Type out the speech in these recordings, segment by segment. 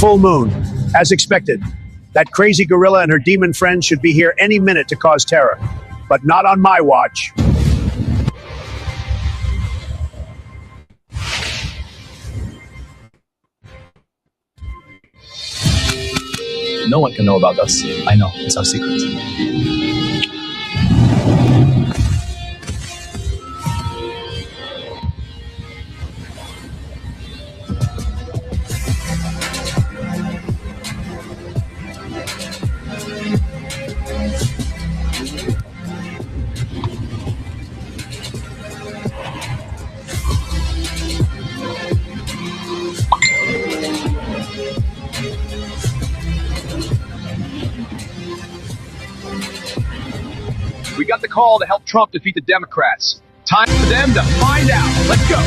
Full moon, as expected. That crazy gorilla and her demon friends should be here any minute to cause terror. But not on my watch. No one can know about us. I know, it's our secret. We got the call to help Trump defeat the Democrats. Time for them to find out. Let's go.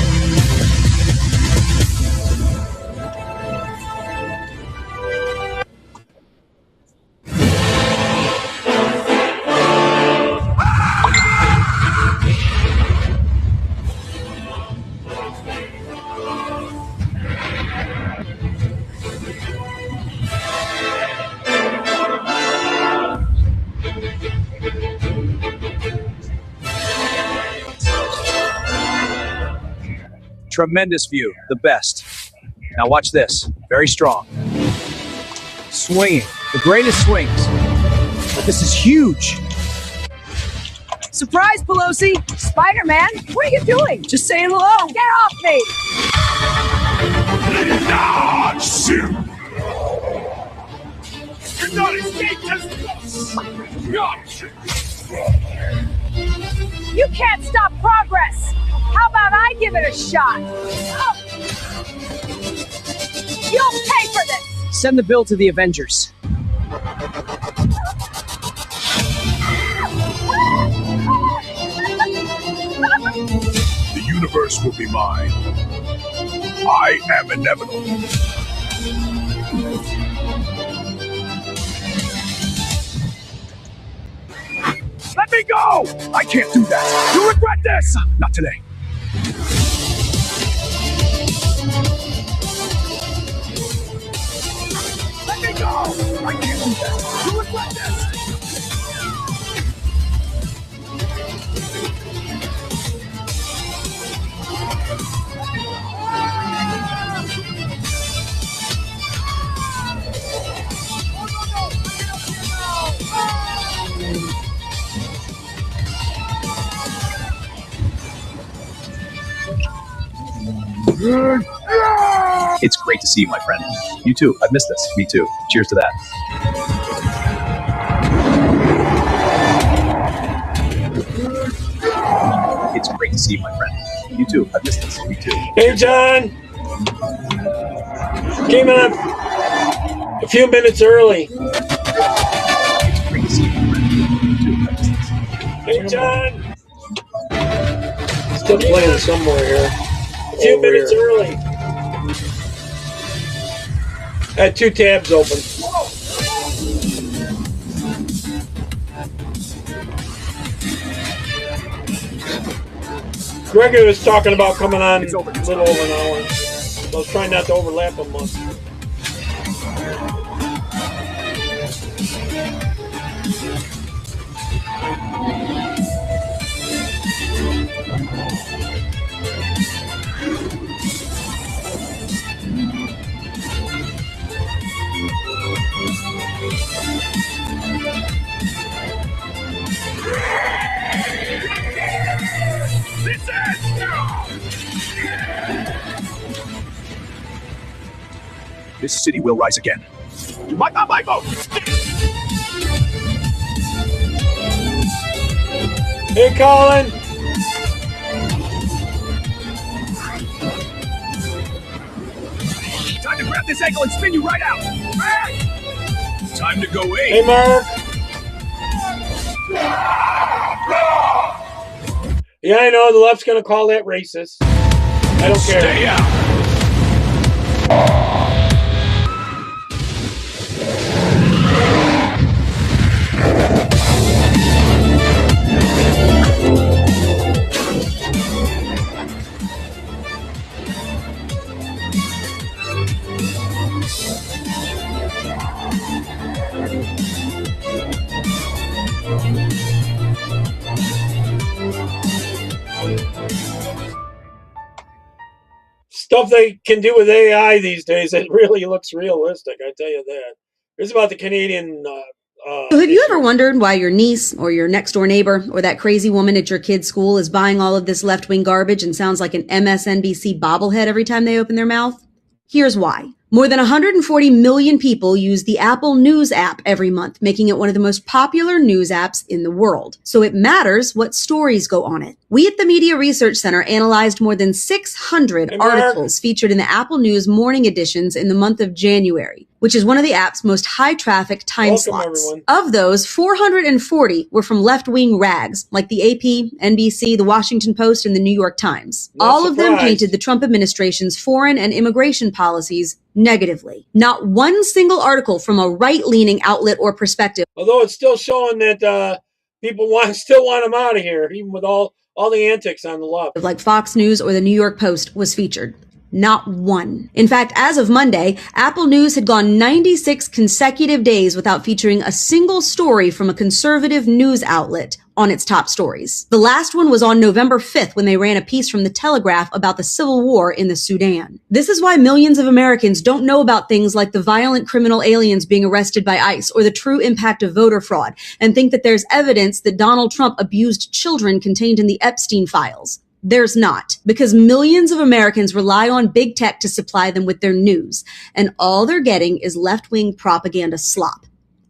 Tremendous view, the best. Now watch this, very strong. Swinging, the greatest swings. This is huge. Surprise, Pelosi! Spider-Man, what are you doing? Just saying hello. Get off me! You're not escaping. You can't stop progress. How about I give it a shot? Oh. You'll pay for this. Send the bill to the Avengers. The universe will be mine. I am inevitable. Let me go! I can't do that. You'll regret this. Not today. Let me go! I can't do that. You'll regret this. It's great to see you, my friend. You too. I've missed this. Me too. Cheers to that. It's great to see you, my friend. You too. I've missed this. Me too. Hey, John. Came in a few minutes early. It's great to see you, my friend. You too. I've missed this. Hey, John. Still playing somewhere here. A few minutes early. I had 2 tabs open. Gregory was talking about coming on a little over an hour. So I was trying not to overlap them much. This city will rise again. You might not my vote. Hey, Colin. Time to grab this ankle and spin you right out. Time to go in. Hey, Mark. Yeah, I know the left's going to call that racist. I don't care. Stay out. stuff they can do with AI these days, it really looks realistic. I tell you that. It's about the Canadian. So have you ever wondered why your niece or your next door neighbor or that crazy woman at your kid's school is buying all of this left-wing garbage and sounds like an MSNBC bobblehead every time they open their mouth? Here's why. More than 140 million people use the Apple News app every month, making it one of the most popular news apps in the world. So it matters what stories go on it. We at the Media Research Center analyzed more than 600 articles featured in the Apple News morning editions in the month of January, which is one of the app's most high-traffic time slots. Everyone. Of those, 440 were from left-wing rags, like the AP, NBC, the Washington Post, and the New York Times. All of them painted the Trump administration's foreign and immigration policies negatively. Not one single article from a right-leaning outlet or perspective. Although it's still showing that people still want him out of here, even with all the antics on the left. Like Fox News or the New York Post was featured. Not one. In fact, as of Monday, Apple News had gone 96 consecutive days without featuring a single story from a conservative news outlet on its top stories. The last one was on November 5th when they ran a piece from The Telegraph about the civil war in the Sudan. This is why millions of Americans don't know about things like the violent criminal aliens being arrested by ICE or the true impact of voter fraud, and think that there's evidence that Donald Trump abused children contained in the Epstein files. There's not, because millions of Americans rely on big tech to supply them with their news, and all they're getting is left-wing propaganda slop,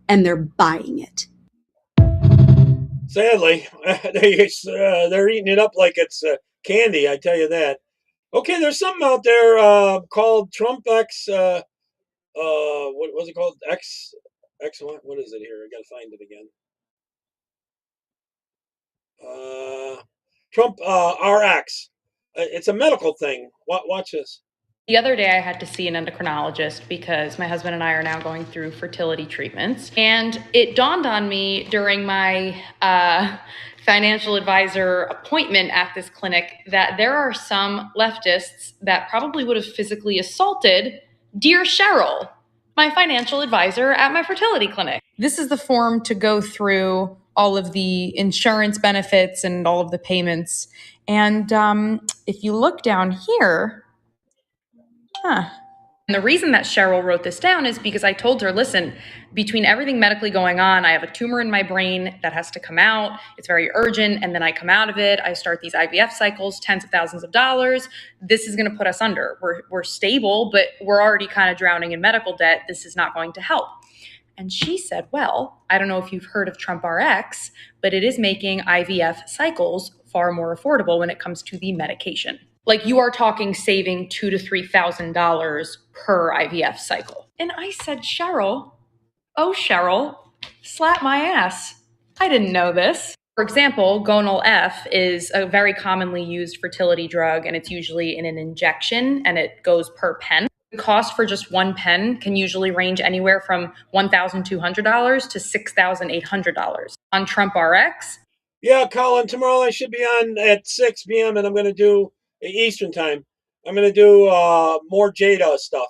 and they're buying it. Sadly, they're eating it up like it's candy, I tell you that. Okay, there's something out there called Trump X, what was it called? X, what is it here? I gotta find it again. Trump RX. It's a medical thing. Watch this. The other day I had to see an endocrinologist because my husband and I are now going through fertility treatments. And it dawned on me during my financial advisor appointment at this clinic that there are some leftists that probably would have physically assaulted dear Cheryl, my financial advisor at my fertility clinic. This is the form to go through all of the insurance benefits and all of the payments. And if you look down here, And the reason that Cheryl wrote this down is because I told her, listen, between everything medically going on, I have a tumor in my brain that has to come out. It's very urgent. And then I come out of it. I start these IVF cycles, tens of thousands of dollars. This is going to put us under. We're stable, but we're already kind of drowning in medical debt. This is not going to help. And she said, well, I don't know if you've heard of Trump RX, but it is making IVF cycles far more affordable when it comes to the medication. Like you are talking saving $2,000 to $3,000 per IVF cycle. And I said, Cheryl, slap my ass. I didn't know this. For example, Gonal F is a very commonly used fertility drug, and it's usually in an injection, and it goes per pen. The cost for just one pen can usually range anywhere from $1,200 to $6,800. On Trump RX. Yeah, Colin, tomorrow I should be on at 6 p.m. and I'm going to do Eastern time. I'm going to do more Jada stuff.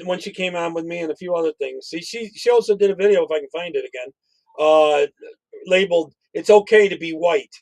When she came on with me and a few other things. See, she also did a video, if I can find it again, labeled "It's Okay to Be White."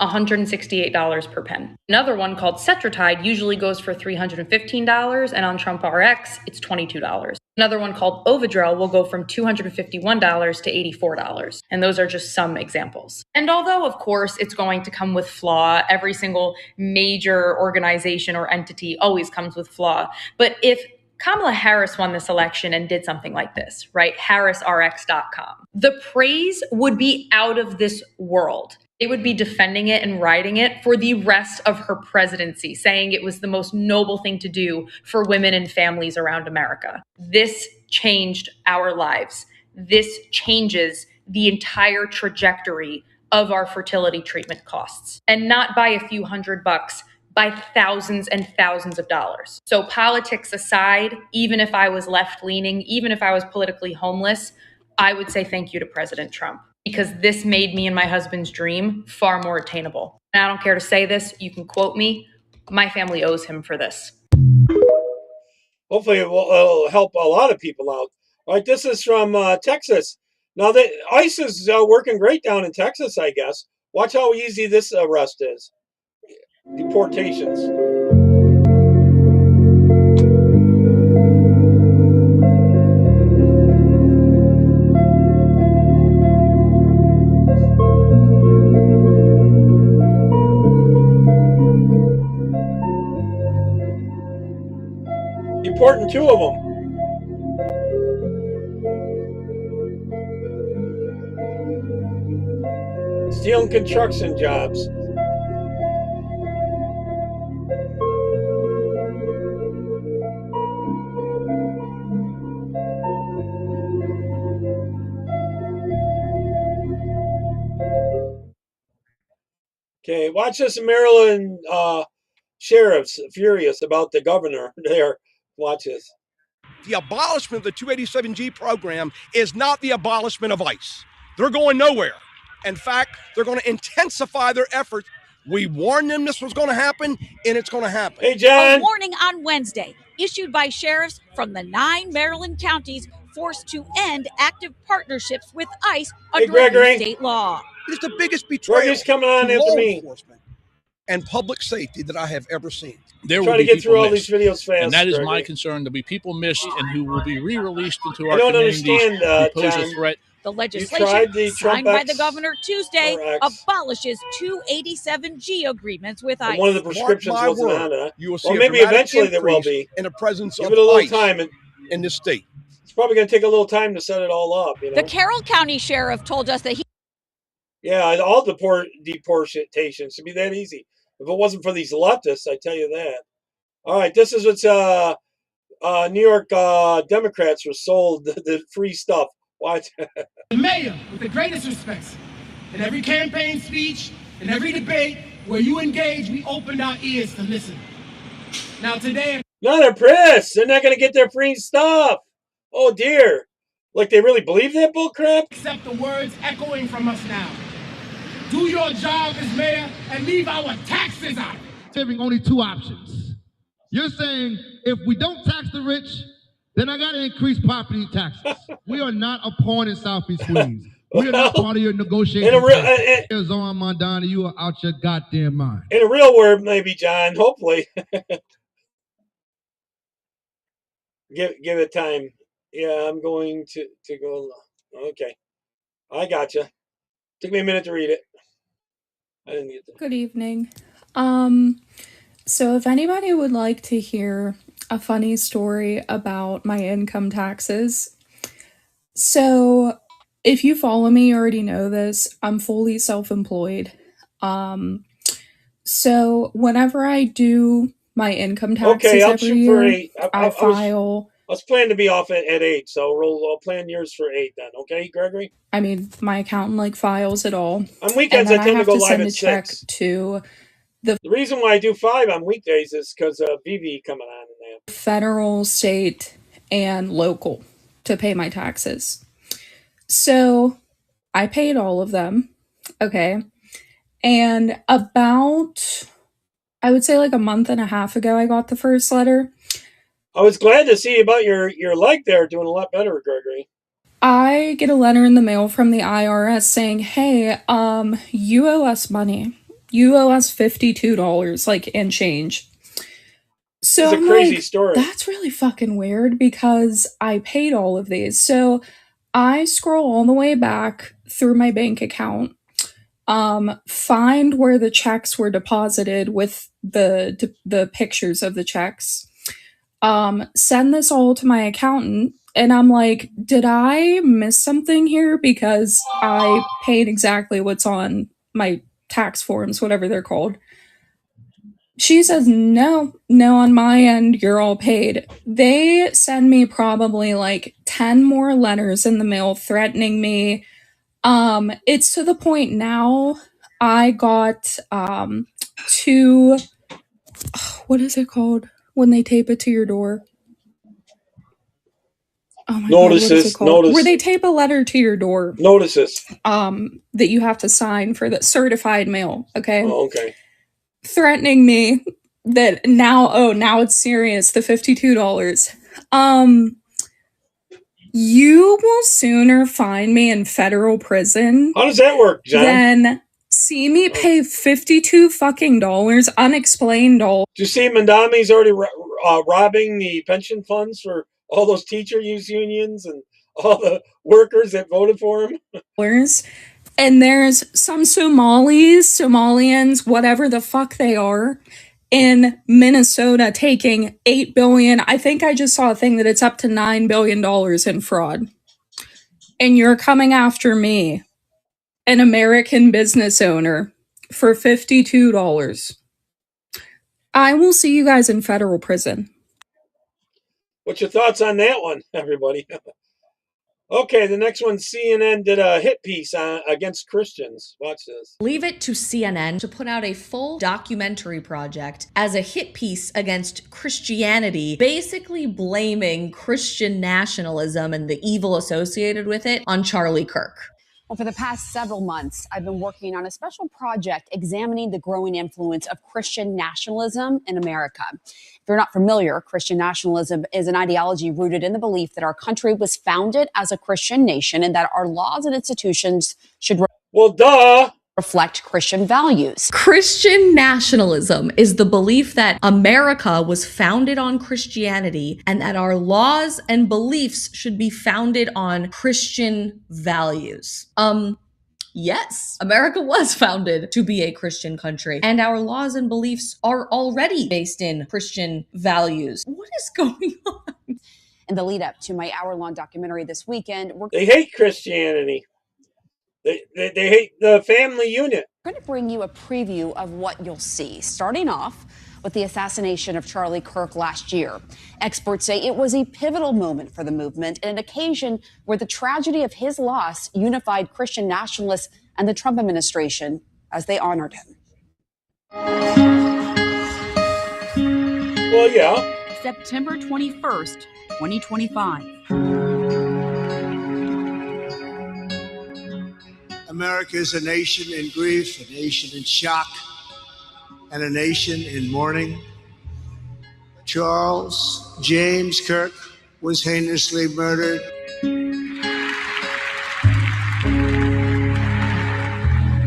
$168 per pen. Another one called Cetratide usually goes for $315, and on Trump RX, it's $22. Another one called Ovidrel will go from $251 to $84. And those are just some examples. And although, of course, it's going to come with flaw, every single major organization or entity always comes with flaw. But if Kamala Harris won this election and did something like this, right? HarrisRx.com. The praise would be out of this world. They would be defending it and riding it for the rest of her presidency, saying it was the most noble thing to do for women and families around America. This changed our lives. This changes the entire trajectory of our fertility treatment costs. And not by a few $100, by thousands and thousands of dollars. So politics aside, even if I was left-leaning, even if I was politically homeless, I would say thank you to President Trump, because this made me and my husband's dream far more attainable. And I don't care to say this, you can quote me, my family owes him for this. Hopefully it'll help a lot of people out. All right, this is from Texas. Now, ICE is working great down in Texas, I guess. Watch how easy this arrest is. Deportations. deporting 2 of them. Stealing construction jobs. Okay, watch this Maryland sheriffs furious about the governor there. Watch this. The abolishment of the 287G program is not the abolishment of ICE. They're going nowhere. In fact, they're going to intensify their efforts. We warned them this was going to happen, and it's going to happen. Hey, John. A warning on Wednesday, issued by sheriffs from the 9 Maryland counties forced to end active partnerships with ICE under new state law. It is the biggest betrayal Gregory's coming on to after law me. enforcement and public safety that I have ever seen. There Trying will to get be through all missed. these videos fast. And that is Gregory. my concern. There'll be people missed and who will be re-released into our I don't communities understand, who pose John. a threat. The You legislation tried the signed Trump by X the governor Tuesday or X? abolishes 287G agreements with And ICE. one of the prescriptions Mark my wasn't word, on it. you will see Well, a maybe dramatic eventually there will increase be. in the presence Give of it a little ICE time. in this state. It's probably going to take a little time to set it all up. You know? The Carroll County Sheriff told us that he Yeah, all deportations should be that easy. If it wasn't for these leftists, I tell you that. All right, this is what's New York Democrats were sold the free stuff. Watch. The mayor, with the greatest respects, in every campaign speech, in every debate where you engage, we opened our ears to listen. Now today, No, they're pissed. They're not going to get their free stuff. Oh dear. Like they really believe that bullcrap? accept the words echoing from us now. Do your job as mayor and leave our taxes out. Saving only 2 options. You're saying if we don't tax the rich, then I got to increase property taxes. We are not a pawn in Southeast Queens. We are not part of your negotiation. Zoran Mondani, you are out your goddamn mind. In a real word, maybe, John. Hopefully. Give it time. Yeah, I'm going to go. Okay. I gotcha. Took me a minute to read it. I didn't get that. Good evening. So if anybody would like to hear a funny story about my income taxes, so if you follow me, you already know this. I'm fully self-employed. So whenever I do my income taxes I'll every shoot year, for 8. I file. I was planning to be off at 8, so I'll plan yours for 8 then. Okay, Gregory? I mean, my accountant files it all. On weekends, and I then tend to go live send at a check 6. to The reason why I do 5 on weekdays is because of VV coming on in there. federal, state, and local to pay my taxes. So I paid all of them. Okay. And about, I would say like a month and a half ago, I got the first letter. I was glad to see about your leg there doing a lot better, Gregory. I get a letter in the mail from the IRS saying, hey, you owe us money. You owe us $52, like, and change. So It's a I'm crazy like, story. that's really fucking weird because I paid all of these. So I scroll all the way back through my bank account, find where the checks were deposited with the pictures of the checks, send this all to my accountant, and I'm like, did I miss something here? Because I paid exactly what's on my tax forms, whatever they're called. She says, no, on my end, you're all paid. They send me probably like 10 more letters in the mail threatening me. It's to the point now I got 2, what is it called when they tape it to your door? Oh my God, what is it called? Where they tape a letter to your door. Notices. That you have to sign for the certified mail, okay? Oh, okay. Threatening me that now it's serious, the $52. You will sooner find me in federal prison. How does that work, John? Than see me pay $52 fucking unexplained dollars. Do you see Mandami's already robbing the pension funds for all those teacher unions and all the workers that voted for him? And there's some Somalians, whatever the fuck they are, in Minnesota taking $8 billion. I think I just saw a thing that it's up to $9 billion in fraud. And you're coming after me, an American business owner, for $52. I will see you guys in federal prison. What's your thoughts on that one, everybody? Okay, the next one, CNN did a hit piece against Christians. Watch this. Leave it to CNN to put out a full documentary project as a hit piece against Christianity, basically blaming Christian nationalism and the evil associated with it on Charlie Kirk. Well, for the past several months, I've been working on a special project examining the growing influence of Christian nationalism in America. If you're not familiar, Christian nationalism is an ideology rooted in the belief that our country was founded as a Christian nation and that our laws and institutions should reflect Christian values. Christian nationalism is the belief that America was founded on Christianity and that our laws and beliefs should be founded on Christian values. Yes, America was founded to be a Christian country, and our laws and beliefs are already based in Christian values. What is going on? In the lead up to my hour-long documentary this weekend, they hate Christianity. They hate the family unit. We're going to bring you a preview of what you'll see, starting off with the assassination of Charlie Kirk last year. Experts say it was a pivotal moment for the movement and an occasion where the tragedy of his loss unified Christian nationalists and the Trump administration as they honored him. Well, yeah. September 21st, 2025. America is a nation in grief, a nation in shock, and a nation in mourning. Charles James Kirk was heinously murdered.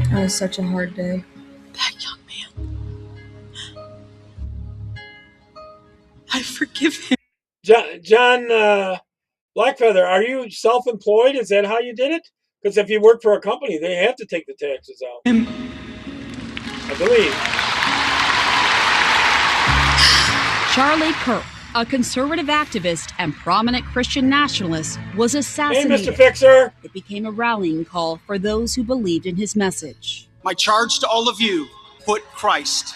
That was such a hard day. That young man. I forgive him. John Blackfeather, are you self-employed? Is that how you did it? Because if you work for a company, they have to take the taxes out. I believe. Charlie Kirk, a conservative activist and prominent Christian nationalist, was assassinated. Hey, Mr. Fixer. It became a rallying call for those who believed in his message. My charge to all of you, put Christ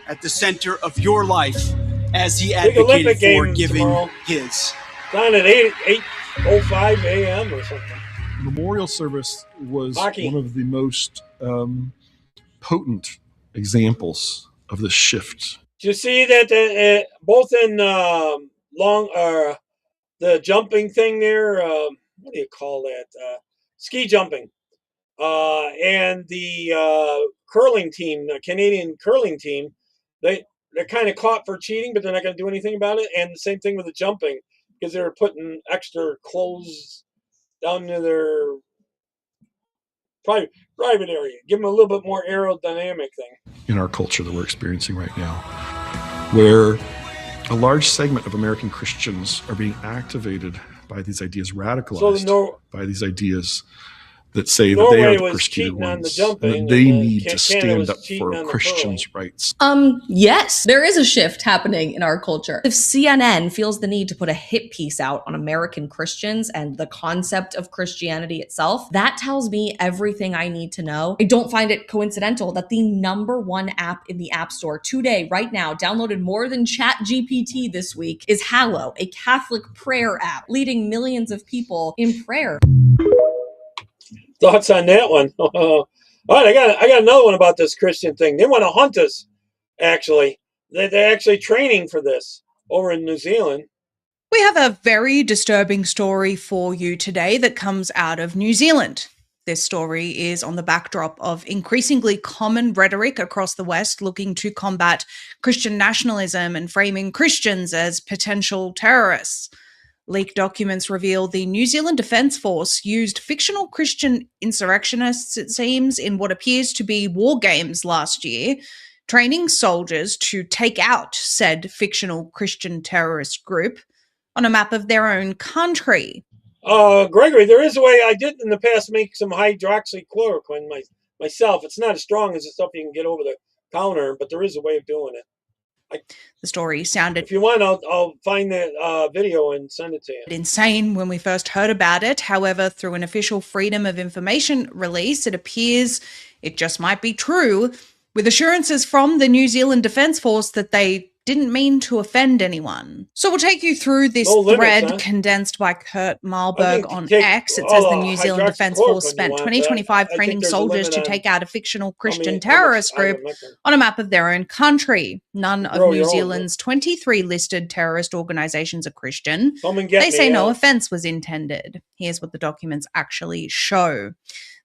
at the center of your life as he advocated for giving his. It's on at 8:05 a.m. or something. Memorial service was one of the most potent examples of the shift. Do you see that both in the jumping thing there, what do you call that? Ski jumping, and the curling team, the Canadian curling team, they're kind of caught for cheating, but they're not going to do anything about it. And the same thing with the jumping, because they were putting extra clothes down to their private area. Give them a little bit more aerodynamic thing. In our culture that we're experiencing right now, where a large segment of American Christians are being activated by these ideas, radicalized by these ideas that say that they are the persecuted ones, and that they need to stand up for Christians' rights. Yes, there is a shift happening in our culture. If CNN feels the need to put a hit piece out on American Christians and the concept of Christianity itself, that tells me everything I need to know. I don't find it coincidental that the #1 app in the App Store today, right now, downloaded more than ChatGPT this week, is Hallow, a Catholic prayer app, leading millions of people in prayer. Thoughts on that one? All right, I got another one about this Christian thing. They want to hunt us, actually. They're actually training for this over in New Zealand. We have a very disturbing story for you today that comes out of New Zealand. This story is on the backdrop of increasingly common rhetoric across the West looking to combat Christian nationalism and framing Christians as potential terrorists. Leaked documents reveal the New Zealand Defence Force used fictional Christian insurrectionists, it seems, in what appears to be war games last year, training soldiers to take out said fictional Christian terrorist group on a map of their own country. Gregory, there is a way. I did in the past make some hydroxychloroquine myself. It's not as strong as the stuff you can get over the counter, but there is a way of doing it. The story sounded, if you want, I'll find that video and send it to you. Insane when we first heard about it. However, through an official Freedom of Information release, it appears it just might be true, with assurances from the New Zealand Defence Force that they didn't mean to offend anyone. So we'll take you through this thread condensed by Kurt Malberg on X. It says the New Zealand Defence Force spent 2025 training soldiers to take out a fictional Christian terrorist group on a map of their own country. None of New Zealand's 23 listed terrorist organizations are Christian. They say no offense was intended. Here's what the documents actually show.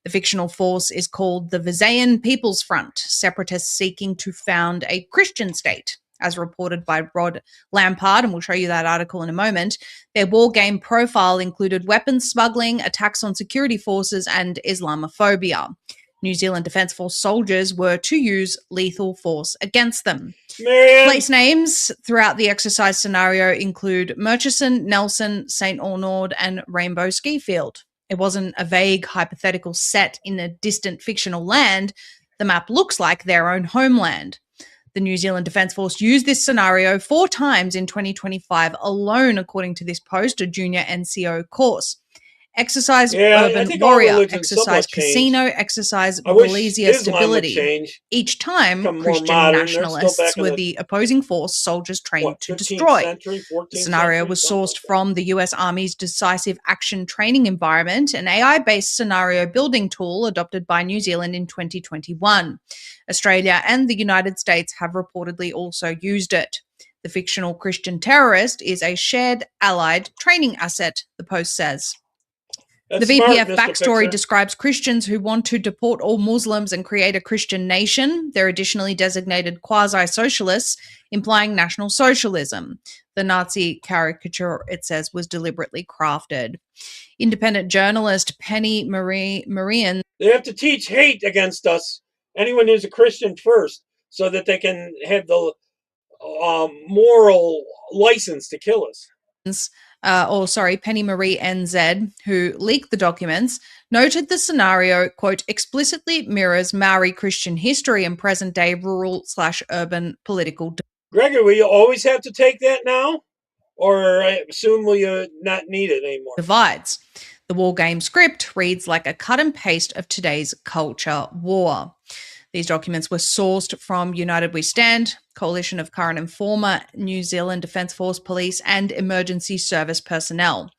The fictional force is called the Visayan People's Front, separatists seeking to found a Christian state. As reported by Rod Lampard, and we'll show you that article in a moment. Their war game profile included weapons smuggling, attacks on security forces, and Islamophobia. New Zealand Defence Force soldiers were to use lethal force against them. Place names throughout the exercise scenario include Murchison, Nelson, St. Arnaud, and Rainbow Skifield. It wasn't a vague hypothetical set in a distant fictional land. The map looks like their own homeland. The New Zealand Defence Force used this scenario 4 times in 2025 alone, according to this post, a junior NCO course. Exercise Urban Warrior, Exercise Casino, Exercise Valencia Stability. Each time, Christian nationalists were the opposing force soldiers trained to destroy. The scenario was sourced from the US Army's Decisive Action Training Environment, an AI-based scenario building tool adopted by New Zealand in 2021. Australia and the United States have reportedly also used it. The fictional Christian terrorist is a shared allied training asset, the post says. The VPF backstory describes Christians who want to deport all Muslims and create a Christian nation. They're additionally designated quasi-socialists, implying National Socialism. The Nazi caricature, it says, was deliberately crafted. Independent journalist Penny Marian. They have to teach hate against us, anyone who's a Christian first, so that they can have the moral license to kill us. Penny Marie NZ, who leaked the documents, noted the scenario, quote, explicitly mirrors Maori Christian history and present-day rural/urban political. Gregory, will you always have to take that now? Or I assume will you not need it anymore? Divides. The war game script reads like a cut and paste of today's culture war. These documents were sourced from United We Stand, coalition of current and former New Zealand Defence Force police and emergency service personnel.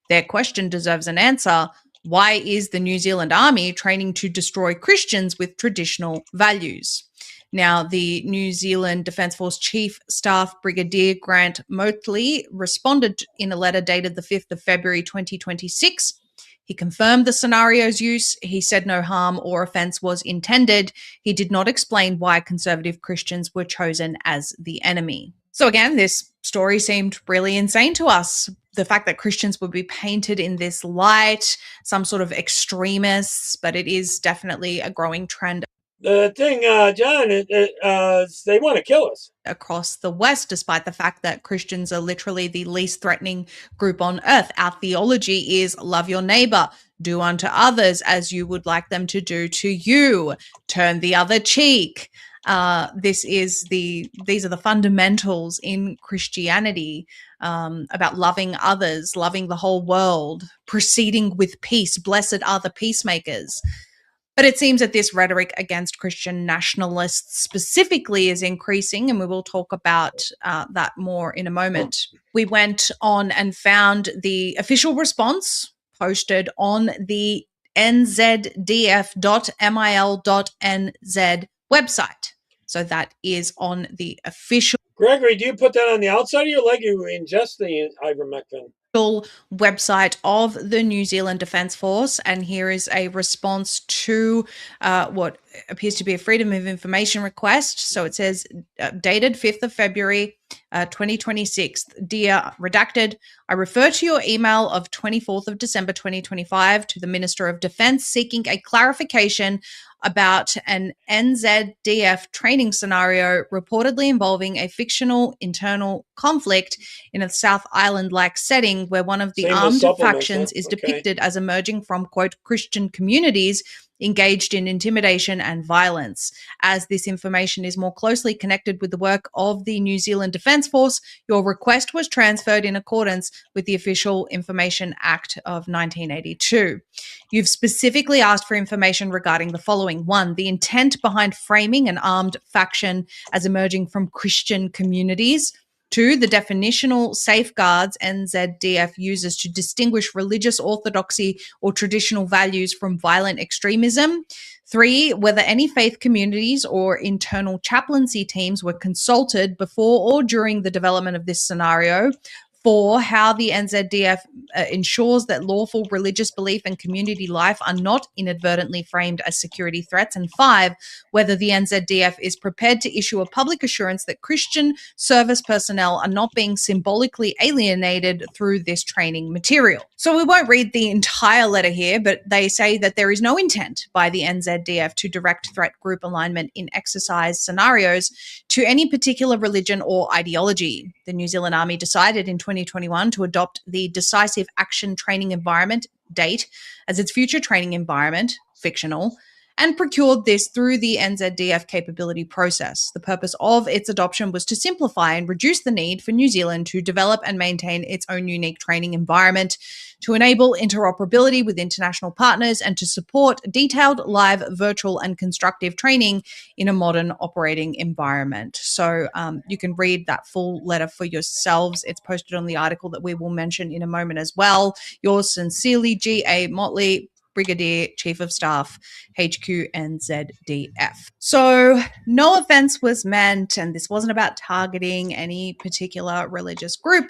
Their question deserves an answer. Why is the New Zealand Army training to destroy Christians with traditional values? Now, the New Zealand Defence Force Chief Staff Brigadier Grant Motley responded in a letter dated the 5th of February 2026. He confirmed the scenario's use. He said no harm or offence was intended. He did not explain why conservative Christians were chosen as the enemy. So again, this story seemed really insane to us. The fact that Christians would be painted in this light, some sort of extremists, but it is definitely a growing trend. The thing, John, they want to kill us. Across the West, despite the fact that Christians are literally the least threatening group on earth. Our theology is love your neighbor, do unto others as you would like them to do to you, turn the other cheek. These are the fundamentals in Christianity about loving others, loving the whole world, proceeding with peace. Blessed are the peacemakers. But it seems that this rhetoric against Christian nationalists specifically is increasing, and we will talk about that more in a moment. We went on and found the official response posted on the nzdf.mil.nz website. So that is on the official. Gregory, do you put that on the outside of your leg? You ingest the ivermectin? Website of the New Zealand Defence Force, and here is a response to what appears to be a Freedom of Information request. So it says, dated 5th of February 2026, Dear Redacted, I refer to your email of 24th of December 2025 to the Minister of Defence seeking a clarification about an NZDF training scenario reportedly involving a fictional internal conflict in a South Island-like setting where one of the armed factions is depicted as emerging from, quote, Christian communities engaged in intimidation and violence. As this information is more closely connected with the work of the New Zealand Defence Force, your request was transferred in accordance with the Official Information Act of 1982. You've specifically asked for information regarding the following. 1, the intent behind framing an armed faction as emerging from Christian communities. 2, the definitional safeguards NZDF uses to distinguish religious orthodoxy or traditional values from violent extremism. 3, whether any faith communities or internal chaplaincy teams were consulted before or during the development of this scenario. 4, how the NZDF ensures that lawful religious belief and community life are not inadvertently framed as security threats. And 5, whether the NZDF is prepared to issue a public assurance that Christian service personnel are not being symbolically alienated through this training material. So we won't read the entire letter here, but they say that there is no intent by the NZDF to direct threat group alignment in exercise scenarios to any particular religion or ideology. The New Zealand Army decided in 2021 to adopt the Decisive Action Training Environment, DATE, as its future training environment, fictional, and procured this through the NZDF capability process. The purpose of its adoption was to simplify and reduce the need for New Zealand to develop and maintain its own unique training environment, to enable interoperability with international partners, and to support detailed, live, virtual, and constructive training in a modern operating environment. So you can read that full letter for yourselves. It's posted on the article that we will mention in a moment as well. Yours sincerely, G.A. Motley, Brigadier Chief of Staff, HQ NZDF. So no offense was meant, and this wasn't about targeting any particular religious group.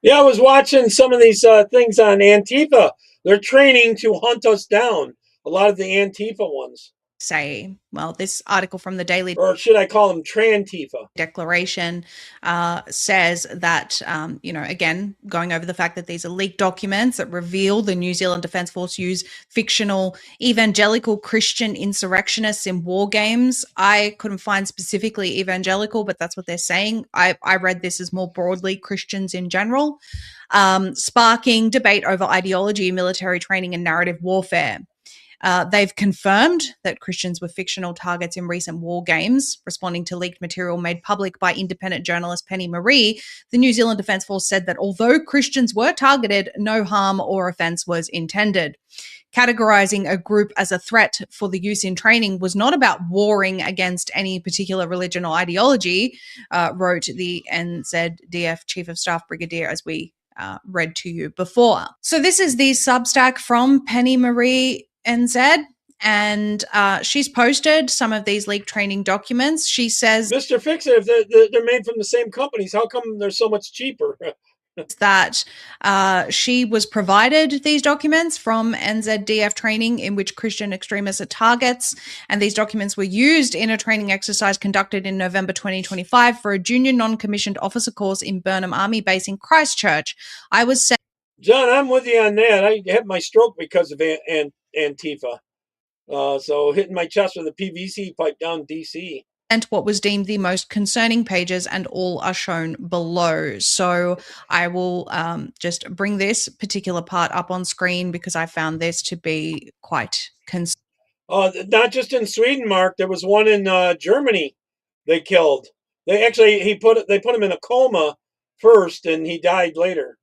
Yeah, I was watching some of these things on Antifa. They're training to hunt us down. A lot of the Antifa ones. Say, well, this article from the Daily, or should I call them Trantifa Declaration, says that, again, going over the fact that these are leaked documents that reveal the New Zealand Defence Force use fictional evangelical Christian insurrectionists in war games. I couldn't find specifically evangelical, but that's what they're saying. I read this as more broadly Christians in general, sparking debate over ideology, military training, and narrative warfare. They've confirmed that Christians were fictional targets in recent war games. Responding to leaked material made public by independent journalist Penny Marie, the New Zealand Defence Force said that although Christians were targeted, no harm or offence was intended. Categorising a group as a threat for the use in training was not about warring against any particular religion or ideology, wrote the NZDF Chief of Staff Brigadier, as we read to you before. So this is the Substack from Penny Marie NZ, and she's posted some of these leaked training documents. She says, Mr. Fix-It, if they're made from the same companies, how come they're so much cheaper? that she was provided these documents from NZDF training in which Christian extremists are targets, and these documents were used in a training exercise conducted in November 2025 for a junior non-commissioned officer course in Burnham Army Base in Christchurch. I was sent. John, I'm with you on that. I had my stroke because of Antifa. So hitting my chest with a PVC pipe down DC. And what was deemed the most concerning pages, and all are shown below. So I will just bring this particular part up on screen because I found this to be quite concerning. Not just in Sweden, Mark. There was one in Germany they killed. They put him in a coma first, and he died later.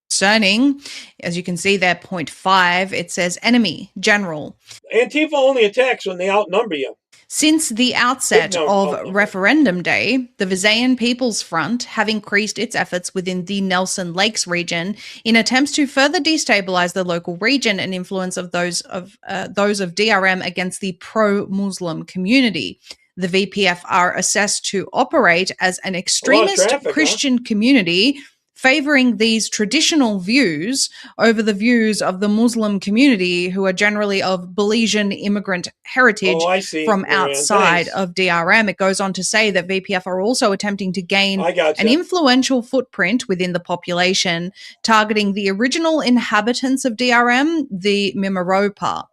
Concerning, as you can see there, point 5, it says enemy, general. Antifa only attacks when they outnumber you. Since the outset of Referendum Day, the Visayan People's Front have increased its efforts within the Nelson Lakes region in attempts to further destabilize the local region and influence of those of DRM against the pro-Muslim community. The VPF are assessed to operate as an extremist Christian community, favoring these traditional views over the views of the Muslim community, who are generally of Belizean immigrant heritage from outside of DRM. It goes on to say that VPF are also attempting to gain an influential footprint within the population, targeting the original inhabitants of DRM, the Mimaropa.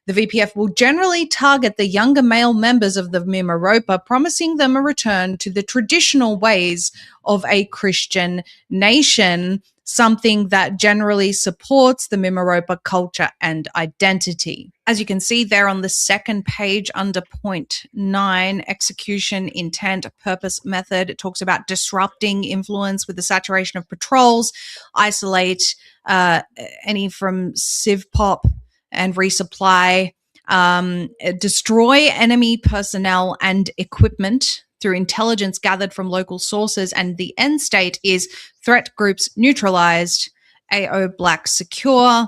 The VPF will generally target the younger male members of the Mimaropa, promising them a return to the traditional ways of a Christian nation. something that generally supports the Mimaropa culture and identity. As you can see there on the second page under point 9, execution, intent, purpose, method, it talks about disrupting influence with the saturation of patrols, isolate any from civ pop and resupply, destroy enemy personnel and equipment through intelligence gathered from local sources, and the end state is threat groups neutralized, AO Black secure,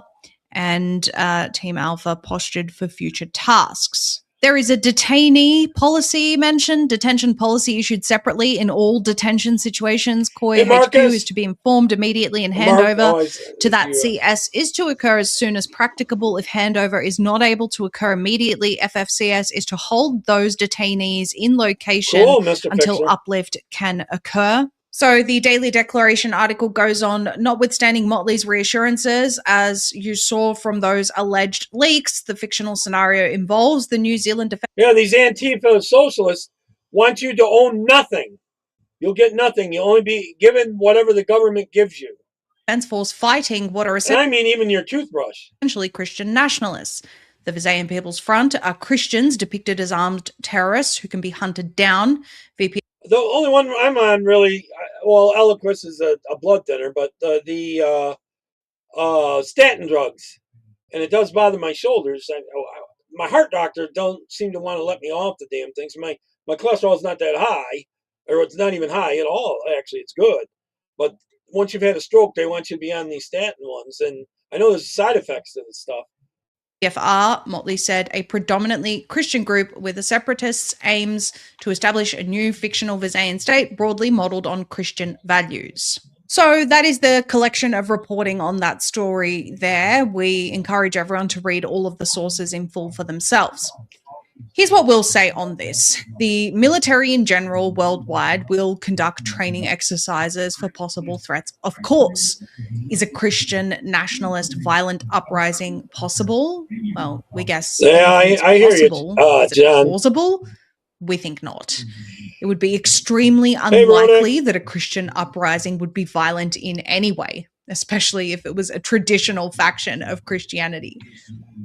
and Team Alpha postured for future tasks. There is a detainee policy mentioned, detention policy issued separately in all detention situations. COI HQ is to be informed immediately and handover to that CS is to occur as soon as practicable. If handover is not able to occur immediately, FFCS is to hold those detainees in location until uplift can occur. So the Daily Declaration article goes on, notwithstanding Motley's reassurances, as you saw from those alleged leaks, the fictional scenario involves the New Zealand defense. Yeah, these Antifa socialists want you to own nothing. You'll get nothing. You'll only be given whatever the government gives you. Defense force fighting what are essentially, and I mean even your toothbrush. Essentially Christian nationalists. The Visayan People's Front are Christians depicted as armed terrorists who can be hunted down. VP. The only one I'm on really, well, Eliquis is a blood thinner, but the statin drugs, and it does bother my shoulders. My heart doctor don't seem to want to let me off the damn things. My cholesterol is not that high, or it's not even high at all. Actually, it's good. But once you've had a stroke, they want you to be on these statin ones, and I know there's side effects to this stuff. PFR, Motley said, a predominantly Christian group with the separatists aims to establish a new fictional Visayan state broadly modelled on Christian values. So that is the collection of reporting on that story there. We encourage everyone to read all of the sources in full for themselves. Here's what we'll say on this. The military in general worldwide will conduct training exercises for possible threats. Of course. Is a Christian nationalist violent uprising possible? Well, we guess. Yeah, I hear you, John. Plausible? We think not. It would be extremely unlikely that a Christian uprising would be violent in any way, especially if it was a traditional faction of Christianity.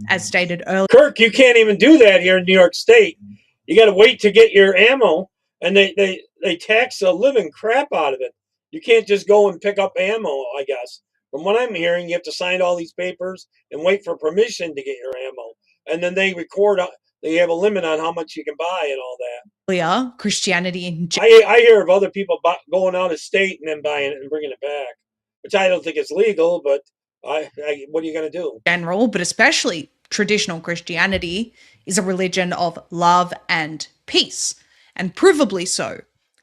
As stated earlier. Kirk, you can't even do that here in New York State. You got to wait to get your ammo, and they tax the living crap out of it. You can't just go and pick up ammo, I guess. From what I'm hearing, you have to sign all these papers and wait for permission to get your ammo. And then they record, they have a limit on how much you can buy and all that. Yeah, Christianity in I hear of other people going out of state and then buying it and bringing it back, which I don't think is legal, but what are you going to do? General, but especially traditional Christianity is a religion of love and peace, and provably so.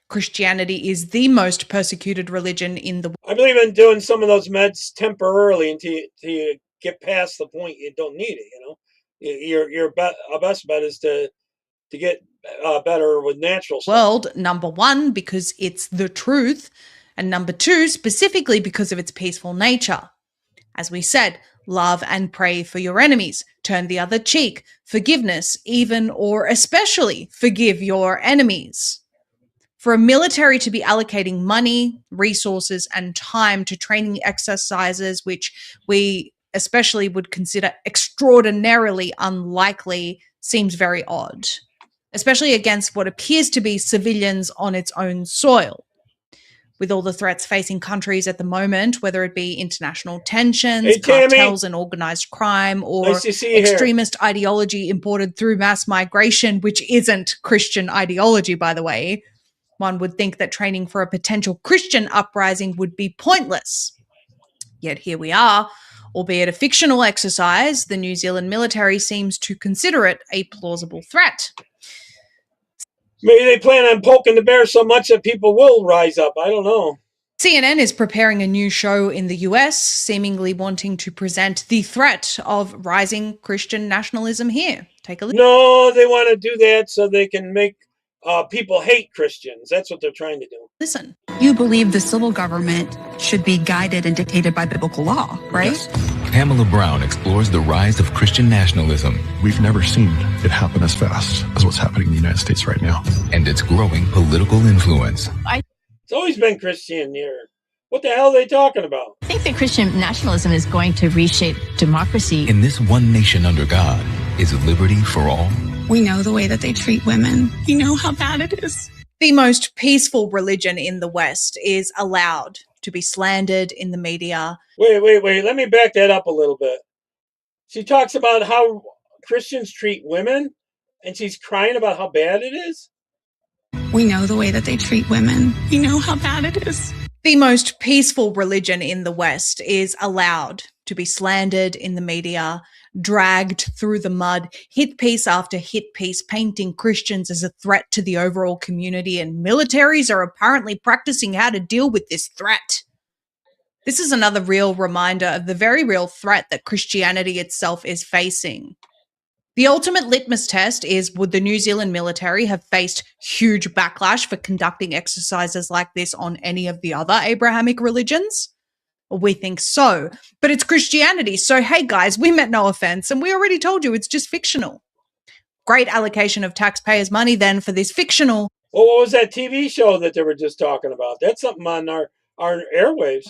Christianity is the most persecuted religion in the world. I believe in doing some of those meds temporarily until you get past the point you don't need it. You know, your best bet is to get better with natural stuff. World, number one, because it's the truth, and number two, specifically because of its peaceful nature. As we said, love and pray for your enemies, turn the other cheek, forgiveness, even or especially forgive your enemies. For a military to be allocating money, resources, and time to training exercises, which we especially would consider extraordinarily unlikely, seems very odd, especially against what appears to be civilians on its own soil. With all the threats facing countries at the moment, whether it be international tensions, cartels and organized crime, or extremist ideology imported through mass migration, which isn't Christian ideology, by the way, one would think that training for a potential Christian uprising would be pointless. Yet here we are, albeit a fictional exercise, the New Zealand military seems to consider it a plausible threat. Maybe they plan on poking the bear so much that people will rise up. I don't know. CNN is preparing a new show in the US, seemingly wanting to present the threat of rising Christian nationalism here. Take a look. No, they want to do that so they can make people hate Christians. That's what they're trying to do. Listen. You believe the civil government should be guided and dictated by biblical law, right? Yes. Pamela Brown explores the rise of Christian nationalism. We've never seen it happen as fast as what's happening in the United States right now. And its growing political influence. It's always been Christian here. What the hell are they talking about? I think that Christian nationalism is going to reshape democracy. In this one nation under God, is liberty for all? We know the way that they treat women. We know how bad it is. The most peaceful religion in the West is allowed to be slandered in the media. Wait. Let me back that up a little bit. She talks about how Christians treat women, and she's crying about how bad it is? We know the way that they treat women. We know how bad it is. The most peaceful religion in the West is allowed to be slandered in the media, dragged through the mud, hit piece after hit piece, painting Christians as a threat to the overall community, and militaries are apparently practicing how to deal with this threat. This is another real reminder of the very real threat that Christianity itself is facing. The ultimate litmus test is, would the New Zealand military have faced huge backlash for conducting exercises like this on any of the other Abrahamic religions? We think so, but it's Christianity, so hey guys, we meant no offense, and we already told you it's just fictional. Great allocation of taxpayers' money then for this fictional... Well, what was that TV show that they were just talking about? That's something on our airwaves.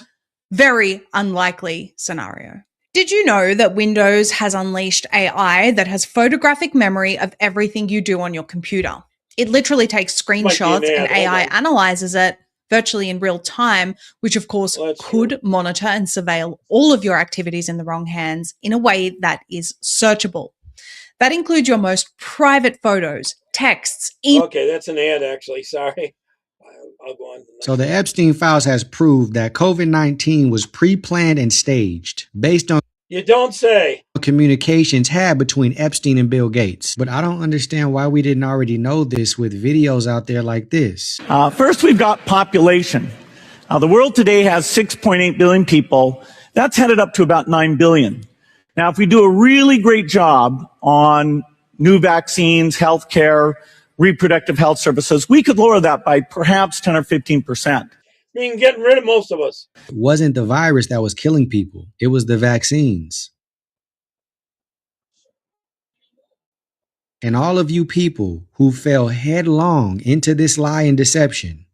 Very unlikely scenario. Did you know that Windows has unleashed AI that has photographic memory of everything you do on your computer? It literally takes screenshots and AI analyzes it virtually in real time, which of course could monitor and surveil all of your activities in the wrong hands in a way that is searchable. That includes your most private photos, texts, emails. Okay, that's an ad actually, sorry. I'll go on. So the Epstein files has proved that COVID-19 was pre-planned and staged based on You don't say. communications had between Epstein and Bill Gates. But I don't understand why we didn't already know this with videos out there like this. First, we've got population. The world today has 6.8 billion people. That's headed up to about 9 billion. Now, if we do a really great job on new vaccines, healthcare, reproductive health services, we could lower that by perhaps 10 or 15%. I mean, getting rid of most of us. It wasn't the virus that was killing people. It was the vaccines. And all of you people who fell headlong into this lie and deception,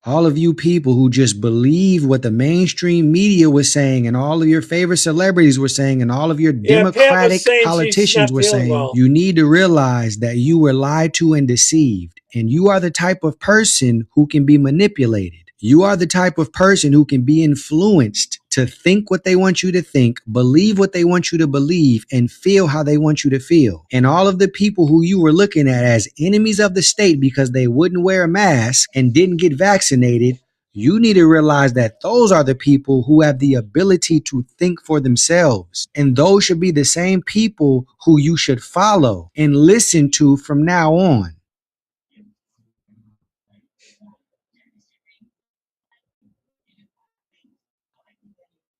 all of you people who just believe what the mainstream media was saying and all of your favorite celebrities were saying and all of your Democratic politicians were saying, you need to realize that you were lied to and deceived. And you are the type of person who can be manipulated. You are the type of person who can be influenced to think what they want you to think, believe what they want you to believe, and feel how they want you to feel. And all of the people who you were looking at as enemies of the state because they wouldn't wear a mask and didn't get vaccinated, you need to realize that those are the people who have the ability to think for themselves. And those should be the same people who you should follow and listen to from now on.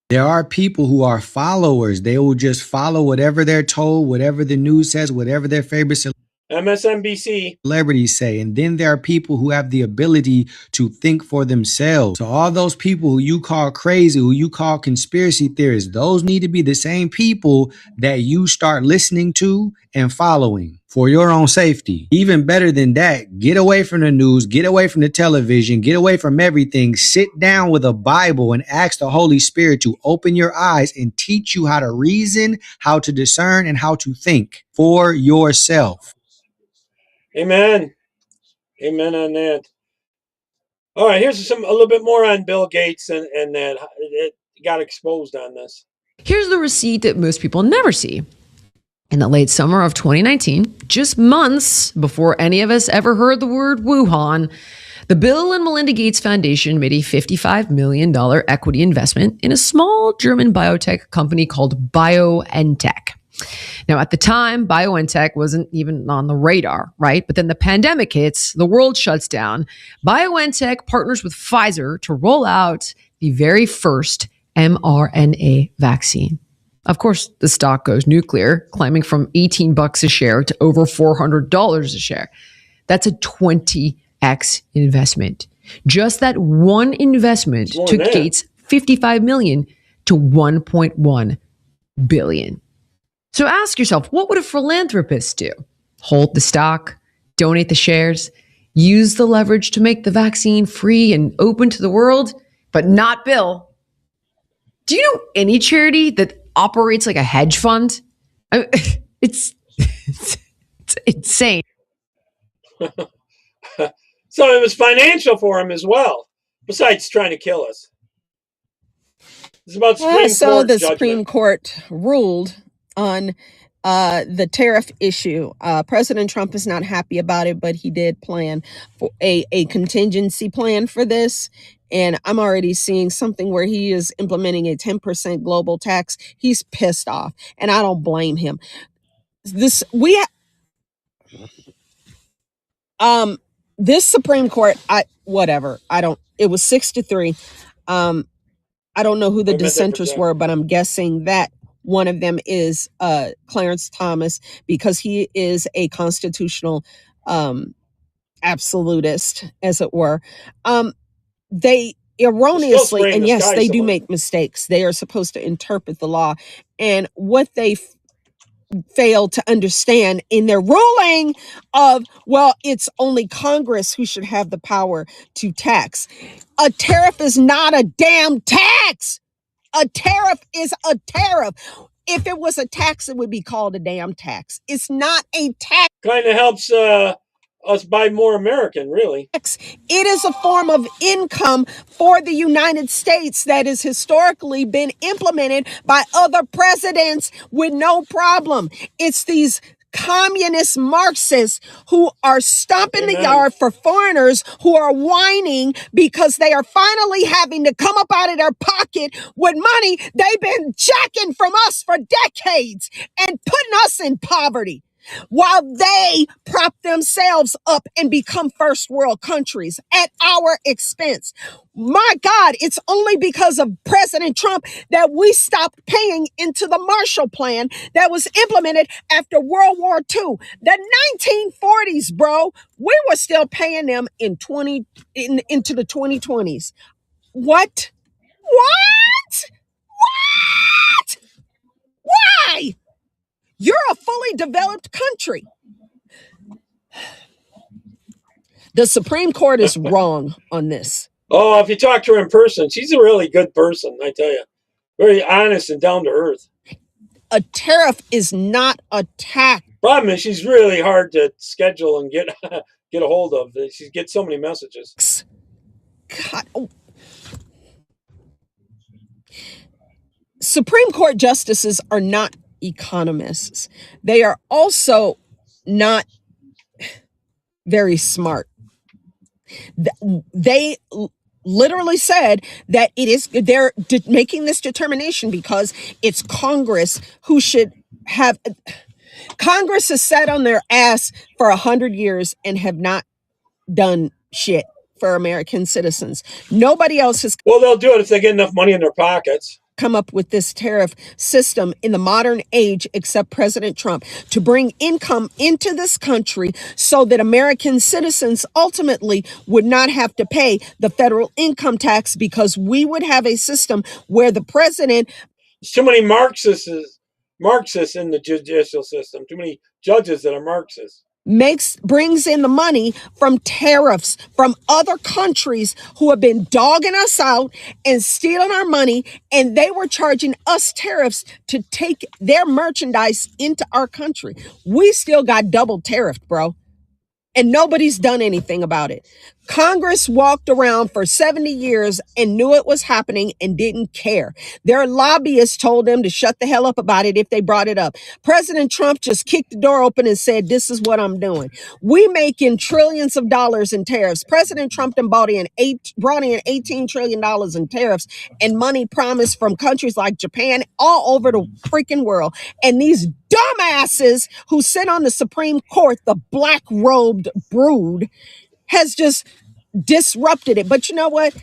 There are people who are followers. They will just follow whatever they're told, whatever the news says, whatever their favorite MSNBC celebrities say. And then there are people who have the ability to think for themselves. So all those people who you call crazy, who you call conspiracy theorists, those need to be the same people that you start listening to and following for your own safety. Even better than that, get away from the news, get away from the television, get away from everything. Sit down with a Bible and ask the Holy Spirit to open your eyes and teach you how to reason, how to discern, and how to think for yourself. Amen. Amen on that. All right, here's a little bit more on Bill Gates and that it got exposed on this. Here's the receipt that most people never see. In the late summer of 2019, just months before any of us ever heard the word Wuhan, the Bill and Melinda Gates Foundation made a $55 million equity investment in a small German biotech company called BioNTech. Now, at the time, BioNTech wasn't even on the radar, right? But then the pandemic hits, the world shuts down. BioNTech partners with Pfizer to roll out the very first mRNA vaccine. Of course, the stock goes nuclear, climbing from $18 a share to over $400 a share. That's a 20x investment. Just that one investment took Gates $55 million to $1.1 billion. So ask yourself, what would a philanthropist do? Hold the stock, donate the shares, use the leverage to make the vaccine free and open to the world, but not Bill. Do you know any charity that operates like a hedge fund? It's insane. So it was financial for him as well, besides trying to kill us. It's about Supreme Court ruled on the tariff issue. President Trump is not happy about it, but he did plan for a contingency plan for this. And I'm already seeing something where he is implementing a 10% global tax. He's pissed off, and I don't blame him. This Supreme Court, it was 6-3. I don't know who the dissenters were, but I'm guessing that one of them is Clarence Thomas, because he is a constitutional absolutist, as it were. They erroneously, and yes, they do make mistakes. They are supposed to interpret the law, and what they failed to understand in their ruling of, well, it's only Congress who should have the power to tax. A tariff is not a damn tax. A tariff is a tariff. If it was a tax, it would be called a damn tax. It's not a tax. Kind of helps us buy more American, really. It is a form of income for the United States that has historically been implemented by other presidents with no problem. It's these communist Marxists who are stomping the yard for foreigners who are whining because they are finally having to come up out of their pocket with money they've been jacking from us for decades and putting us in poverty, while they prop themselves up and become first world countries at our expense. My God, it's only because of President Trump that we stopped paying into the Marshall Plan that was implemented after World War II. The 1940s, bro, we were still paying them into the 2020s. What? Why? You're a fully developed country. The Supreme Court is wrong on this. Oh, if you talk to her in person, she's a really good person, I tell you. Very honest and down to earth. A tariff is not a tax. Problem is, she's really hard to schedule and get a hold of. She gets so many messages. God. Oh. Supreme Court justices are not economists. They are also not very smart. They literally said that they're making this determination because it's Congress who should have. Congress has sat on their ass for 100 years and have not done shit for American citizens. Nobody else has. Well, they'll do it if they get enough money in their pockets. Come up with this tariff system in the modern age, except President Trump, to bring income into this country so that American citizens ultimately would not have to pay the federal income tax, because we would have a system where the president. There's too many Marxists in the judicial system. Too many judges that are Marxists. Brings in the money from tariffs from other countries who have been dogging us out and stealing our money, and they were charging us tariffs to take their merchandise into our country. We still got double tariffed, bro. And nobody's done anything about it. Congress walked around for 70 years and knew it was happening and didn't care. Their lobbyists told them to shut the hell up about it if they brought it up. President Trump just kicked the door open and said, this is what I'm doing. We making trillions of dollars in tariffs. President Trump brought in $18 trillion in tariffs and money promised from countries like Japan all over the freaking world. And these dumbasses who sit on the Supreme Court, the black-robed brood, has just disrupted it. But you know what?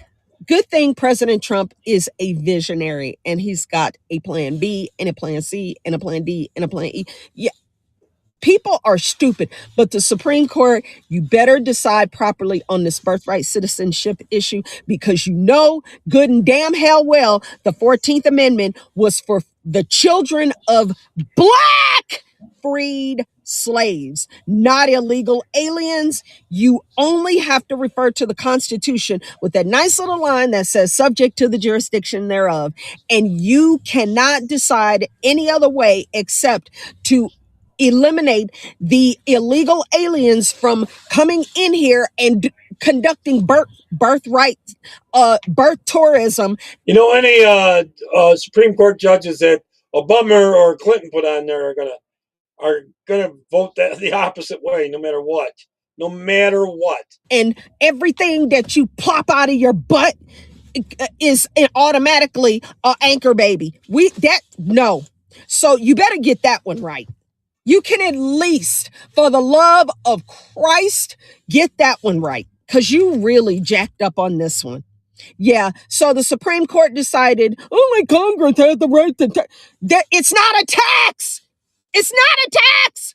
Good thing President Trump is a visionary, and he's got a plan B and a plan C and a plan D and a plan E. Yeah, people are stupid, but the Supreme Court, you better decide properly on this birthright citizenship issue, because you know good and damn hell well the 14th Amendment was for the children of black freed slaves, not illegal aliens. You only have to refer to the Constitution with that nice little line that says subject to the jurisdiction thereof. And you cannot decide any other way except to eliminate the illegal aliens from coming in here and conducting birth tourism. You know, any Supreme Court judges that Obama or Clinton put on there are gonna vote the opposite way, no matter what. No matter what. And everything that you plop out of your butt is automatically an anchor baby. No. So you better get that one right. You can at least, for the love of Christ, get that one right. Because you really jacked up on this one. Yeah, so the Supreme Court decided, only Congress has the right to that it's not a tax. It's not a tax.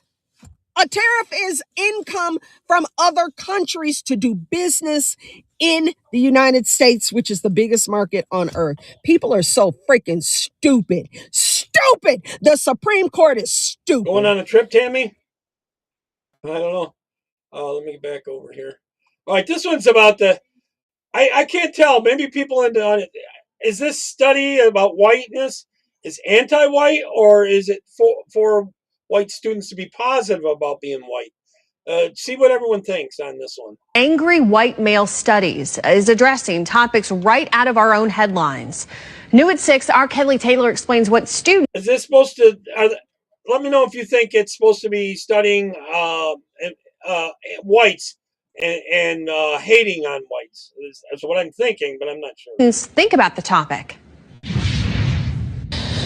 A tariff is income from other countries to do business in the United States, which is the biggest market on earth. People are so freaking stupid. Stupid. The Supreme Court is stupid. Going on a trip, Tammy? I don't know. Let me get back over here. All right, this one's about I can't tell. Maybe people on it. Is this study about whiteness is anti-white, or is it for white students to be positive about being white? See what everyone thinks on this one. Angry White Male Studies is addressing topics right out of our own headlines. New at 6, our Kelly Taylor explains what students... Is this supposed to... let me know if you think it's supposed to be studying whites and hating on whites. That's what I'm thinking, but I'm not sure. Think about the topic.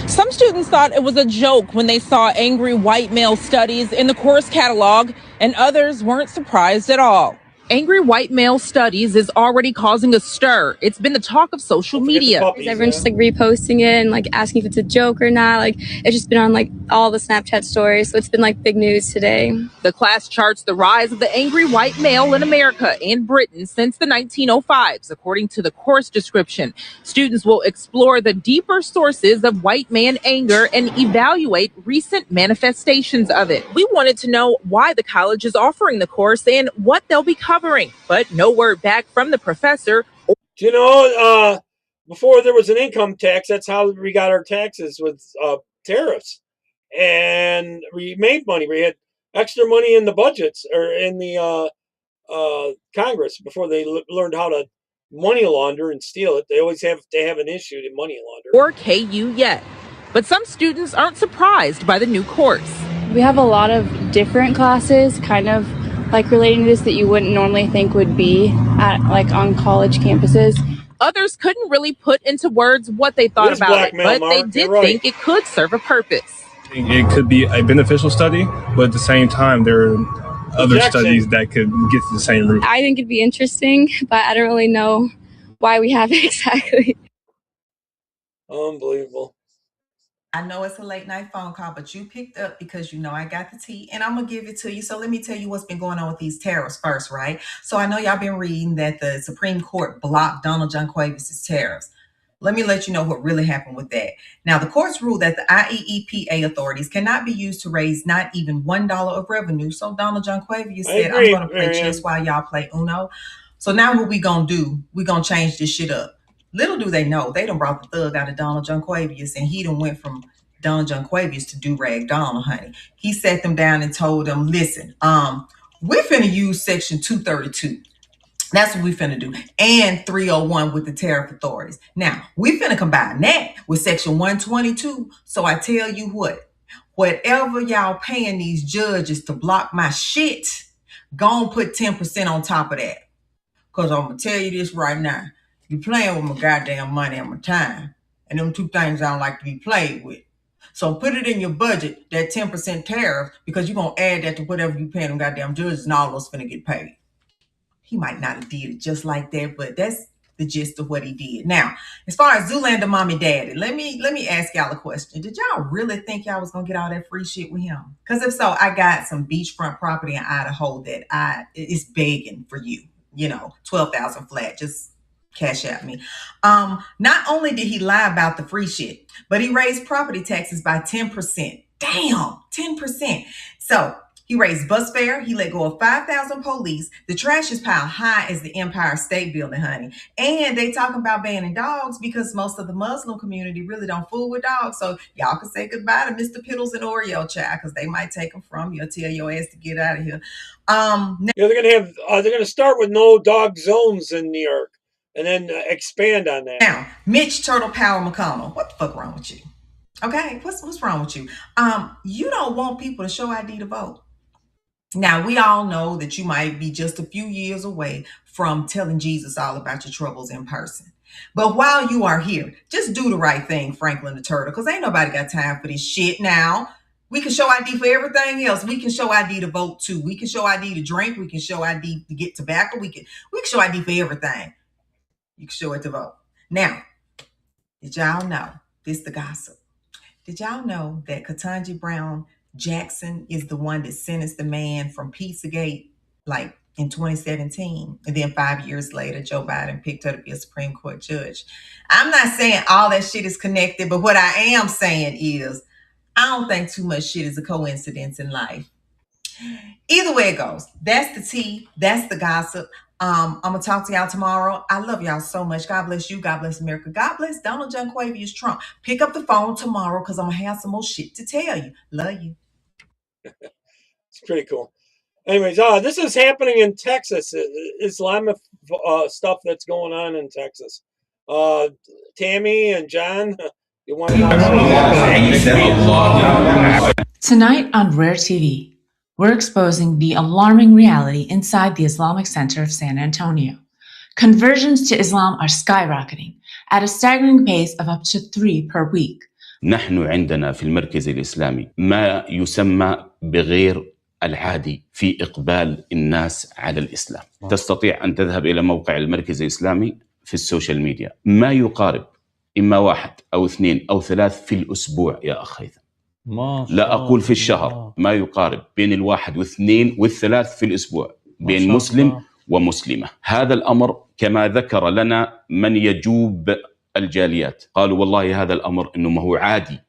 Some students thought it was a joke when they saw Angry White Male Studies in the course catalog, and others weren't surprised at all. Angry White Male Studies is already causing a stir. It's been the talk of social media. Everyone's just like reposting it and like asking if it's a joke or not. Like it's just been on like all the Snapchat stories. So it's been like big news today. The class charts the rise of the angry white male in America and Britain since the 1905s. According to the course description, students will explore the deeper sources of white man anger and evaluate recent manifestations of it. We wanted to know why the college is offering the course and what they'll be covering, but no word back from the professor. You know, before there was an income tax, that's how we got our taxes, with tariffs. And we made money. We had extra money in the budgets or in the Congress before they learned how to money launder and steal it. They always have an issue to money launder. Or KU yet. But some students aren't surprised by the new course. We have a lot of different classes kind of like relating to this that you wouldn't normally think would be at like on college campuses. Others couldn't really put into words what they thought about it, but they did think it could serve a purpose. It could be a beneficial study, but at the same time, there are other studies that could get to the same root. I think it'd be interesting, but I don't really know why we have it exactly. Unbelievable. I know it's a late night phone call, but you picked up because you know I got the tea and I'm going to give it to you. So let me tell you what's been going on with these tariffs first, right? So I know y'all been reading that the Supreme Court blocked Donald John Cuevas' tariffs. Let me let you know what really happened with that. Now, the courts ruled that the IEEPA authorities cannot be used to raise not even $1 of revenue. So Donald John Cuevas said, I'm going to play chess while y'all play Uno. So now what we going to do, we going to change this shit up. Little do they know, they done brought the thug out of Donald John Cuevas, and he done went from Donald John Cuevas to Do-Rag Donald, honey. He sat them down and told them, listen, we're finna use Section 232. That's what we finna do. And 301 with the tariff authorities. Now, we finna combine that with Section 122. So I tell you what, whatever y'all paying these judges to block my shit, gon' put 10% on top of that. Because I'm gonna tell you this right now. You playing with my goddamn money and my time. And them two things I don't like to be played with. So put it in your budget, that 10% tariff, because you're going to add that to whatever you paying them goddamn judges, and all those finna get paid. He might not have did it just like that, but that's the gist of what he did. Now, as far as Zoolander Mommy Daddy, let me ask y'all a question. Did y'all really think y'all was going to get all that free shit with him? Because if so, I got some beachfront property in Idaho that it's begging for you. You know, 12,000 flat, just cash at me. Not only did he lie about the free shit, but he raised property taxes by 10%. Damn, 10%. So He raised bus fare. He let go of 5,000 police. The trash is piled high as the Empire State Building, honey. And they talking about banning dogs because most of the Muslim community really don't fool with dogs. So y'all can say goodbye to Mr. Piddles and Oreo, child, because they might take them from you or tell your ass to get out of here. They're gonna start with no dog zones in New York, and then expand on that. Now, Mitch Turtle Power McConnell, what the fuck wrong with you? Okay, what's wrong with you? You don't want people to show ID to vote. Now, we all know that you might be just a few years away from telling Jesus all about your troubles in person. But while you are here, just do the right thing, Franklin the Turtle, because ain't nobody got time for this shit now. We can show ID for everything else. We can show ID to vote too. We can show ID to drink. We can show ID to get tobacco. We can show ID for everything. You can show it to vote. Now, did y'all know, this the gossip, did y'all know that Ketanji Brown Jackson is the one that sentenced the man from Pizzagate, like in 2017. And then 5 years later, Joe Biden picked her to be a Supreme Court judge. I'm not saying all that shit is connected, but what I am saying is I don't think too much shit is a coincidence in life. Either way it goes, that's the tea. That's the gossip. I'm going to talk to y'all tomorrow. I love y'all so much. God bless you. God bless America. God bless Donald John Quavius Trump. Pick up the phone tomorrow because I'm going to have some more shit to tell you. Love you. It's pretty cool. Anyways, this is happening in Texas. Islamic stuff that's going on in Texas. Tammy and John, you want to watch? Tonight on Rare TV, we're exposing the alarming reality inside the Islamic Center of San Antonio. Conversions to Islam are skyrocketing at a staggering pace of up to 3 per week. نحن عندنا في المركز الإسلامي ما يسمى بغير العادي في إقبال الناس على الإسلام. تستطيع أن تذهب إلى موقع المركز الإسلامي في السوشيال ميديا، ما يقارب إما 1 أو 2 أو 3 في الأسبوع يا أخ هيثم. لا أقول في الشهر، ما يقارب بين 1 و2 و3 في الأسبوع بين مسلم ومسلمة. هذا الأمر كما ذكر لنا من يجوب الجاليات، قالوا والله هذا الأمر إنه ما هو عادي،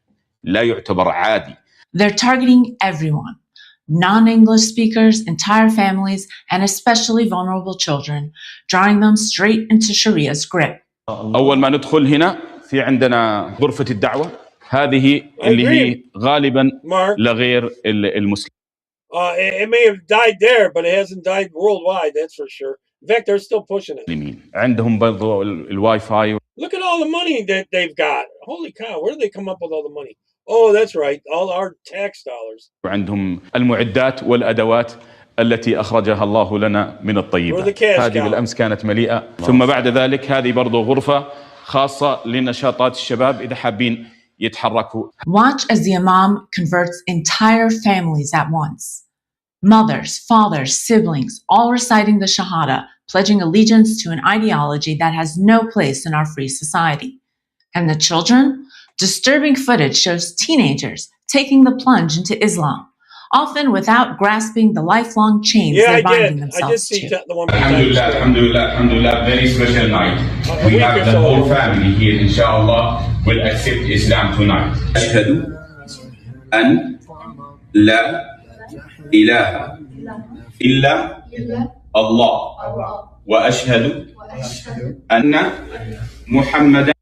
لا يعتبر عادي. They're targeting everyone, non-English speakers, entire families, and especially vulnerable children, drawing them straight into Sharia's grip. أول ما ندخل هنا في عندنا غرفة الدعوة، هذه اللي هي غالبا لغير المسلم. It may have died there, but it hasn't died worldwide, that's for sure. In fact, they're still pushing it. عندهم برضو الواي فاي. Look at all the money that they've got. Holy cow, where do they come up with all the money? Oh, that's right, all our tax dollars. وعندهم المعدات والأدوات التي أخرجها الله لنا من الطيبات. هذه بالأمس كانت مليئة. ثم بعد ذلك هذه برضو غرفة خاصة لنشاطات الشباب إذا حابين يتحركوا. Watch as the imam converts entire families at once. Mothers, fathers, siblings, all reciting the Shahada, pledging allegiance to an ideology that has no place in our free society. And the children? Disturbing footage shows teenagers taking the plunge into Islam, often without grasping the lifelong chains they're binding themselves to. Alhamdulillah, alhamdulillah, alhamdulillah, very special night. We have the whole family here, inshallah, will accept Islam tonight. أشهد أن لا إله إلا الله وأشهد أن محمدا.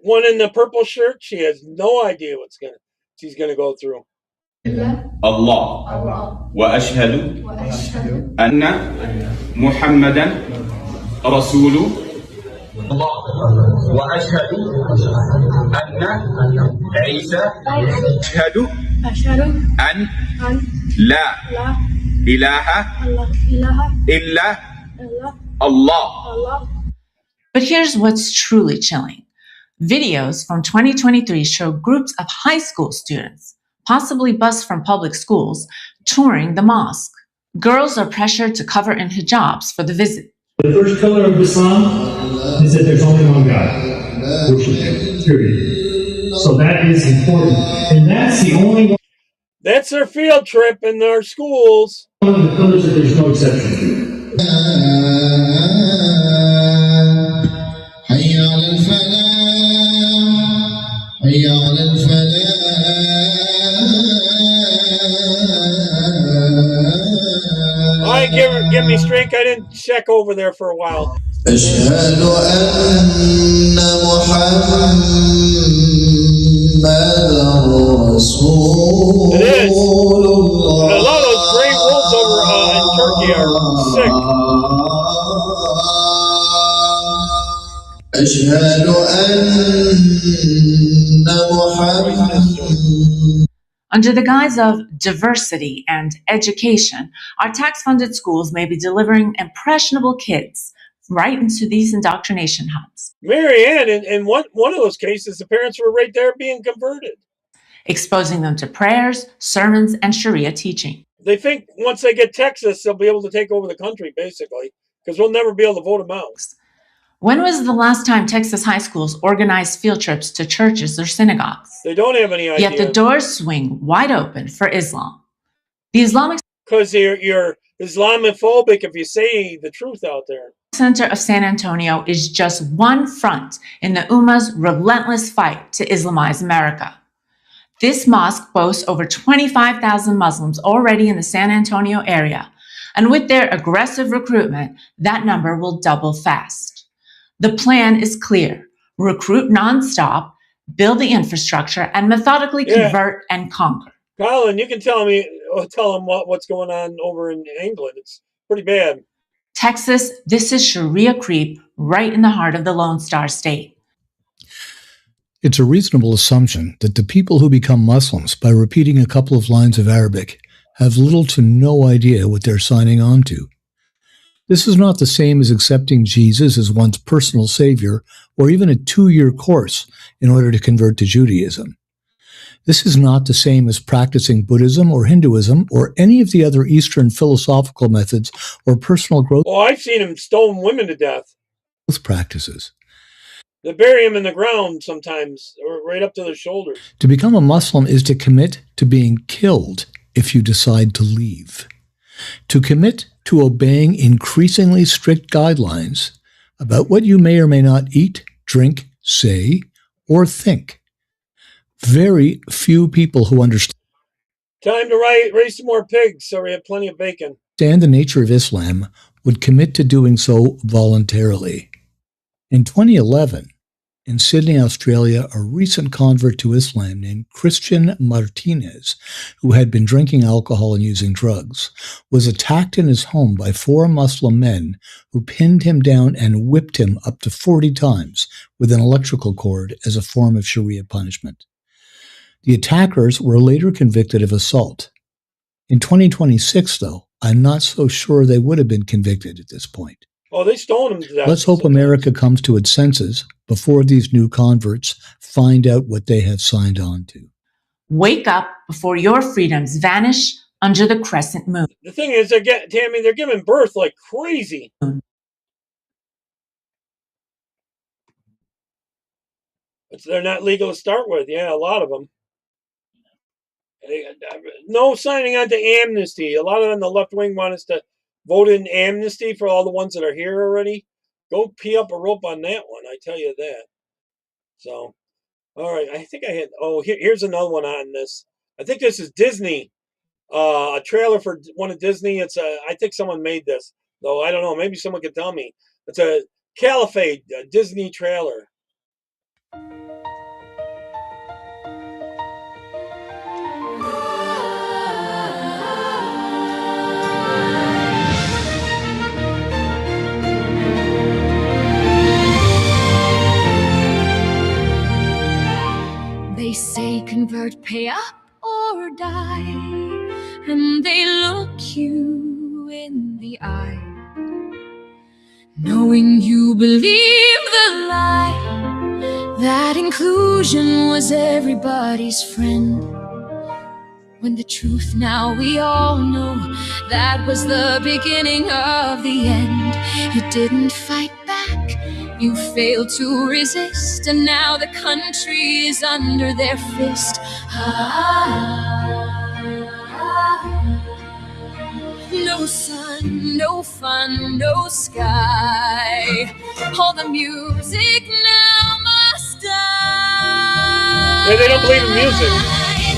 One in the purple shirt, she has no idea she's gonna go through. الله وأشهد أن محمدا رسول الله وأشهد أن عيسى أشهد أن لا إله إلا الله. But here's what's truly chilling. Videos from 2023 show groups of high school students, possibly bused from public schools, touring the mosque. Girls are pressured to cover in hijabs for the visit. The first pillar of Islam is that there's only one God. Worship Him, period. So that is important. And that's the only one. That's their field trip in their schools. One of the pillars that there's no exception to. All right, give me strength. I didn't check over there for a while. أشهد أن محمدًا رسول It is. A lot of those gray wolves over in Turkey are sick. أشهد أن محمدًا. Under the guise of diversity and education, our tax-funded schools may be delivering impressionable kids right into these indoctrination hubs. Marianne, in one of those cases, the parents were right there being converted. Exposing them to prayers, sermons, and Sharia teaching. They think once they get Texas, they'll be able to take over the country, basically, because we'll never be able to vote them out. When was the last time Texas high schools organized field trips to churches or synagogues? They don't have any idea. Yet the doors swing wide open for Islam. The Islamic because you're Islamophobic if you say the truth out there. Center of San Antonio is just one front in the Ummah's relentless fight to Islamize America. This mosque boasts over 25,000 Muslims already in the San Antonio area, and with their aggressive recruitment, that number will double fast. The plan is clear: recruit nonstop, build the infrastructure, and methodically convert and conquer. Colin, you can tell them what's going on over in England. It's pretty bad. Texas, this is Sharia creep right in the heart of the Lone Star State. It's a reasonable assumption that the people who become Muslims by repeating a couple of lines of Arabic have little to no idea what they're signing on to. This is not the same as accepting Jesus as one's personal savior or even a 2-year course in order to convert to Judaism. This is not the same as practicing Buddhism or Hinduism or any of the other Eastern philosophical methods or personal growth. Oh, I've seen them stone women to death. Practices. They bury them in the ground sometimes, or right up to their shoulders. To become a Muslim is to commit to being killed if you decide to leave. To commit to obeying increasingly strict guidelines about what you may or may not eat, drink, say, or think. Very few people who understand Time to raise some more pigs so we have plenty of bacon. The nature of Islam would commit to doing so voluntarily. In 2011, in Sydney, Australia, a recent convert to Islam named Christian Martinez, who had been drinking alcohol and using drugs, was attacked in his home by 4 Muslim men who pinned him down and whipped him up to 40 times with an electrical cord as a form of Sharia punishment. The attackers were later convicted of assault. In 2026, though, I'm not so sure they would have been convicted at this point. Oh, they stoned him to death. Let's hope America comes to its senses before these new converts find out what they have signed on to. Wake up before your freedoms vanish under the crescent moon. The thing is, they're giving birth like crazy. They're not legal to start with. Yeah, a lot of them. No signing on to amnesty. A lot of them, the left wing, want us to vote in amnesty for all the ones that are here already. Go pee up a rope on that one, I tell you that. So, all right, I think I had, here's another one on this. I think this is Disney, a trailer for one of Disney. I think someone made this, though I don't know, maybe someone could tell me. It's a Caliphate, a Disney trailer. They say convert, pay up or die, and they look you in the eye, knowing you believe the lie, that inclusion was everybody's friend. When the truth now we all know, that was the beginning of the end. You didn't fight back, you failed to resist, and now the country is under their fist. No sun, no fun, no sky. All the music now must die. Yeah, they don't believe in music.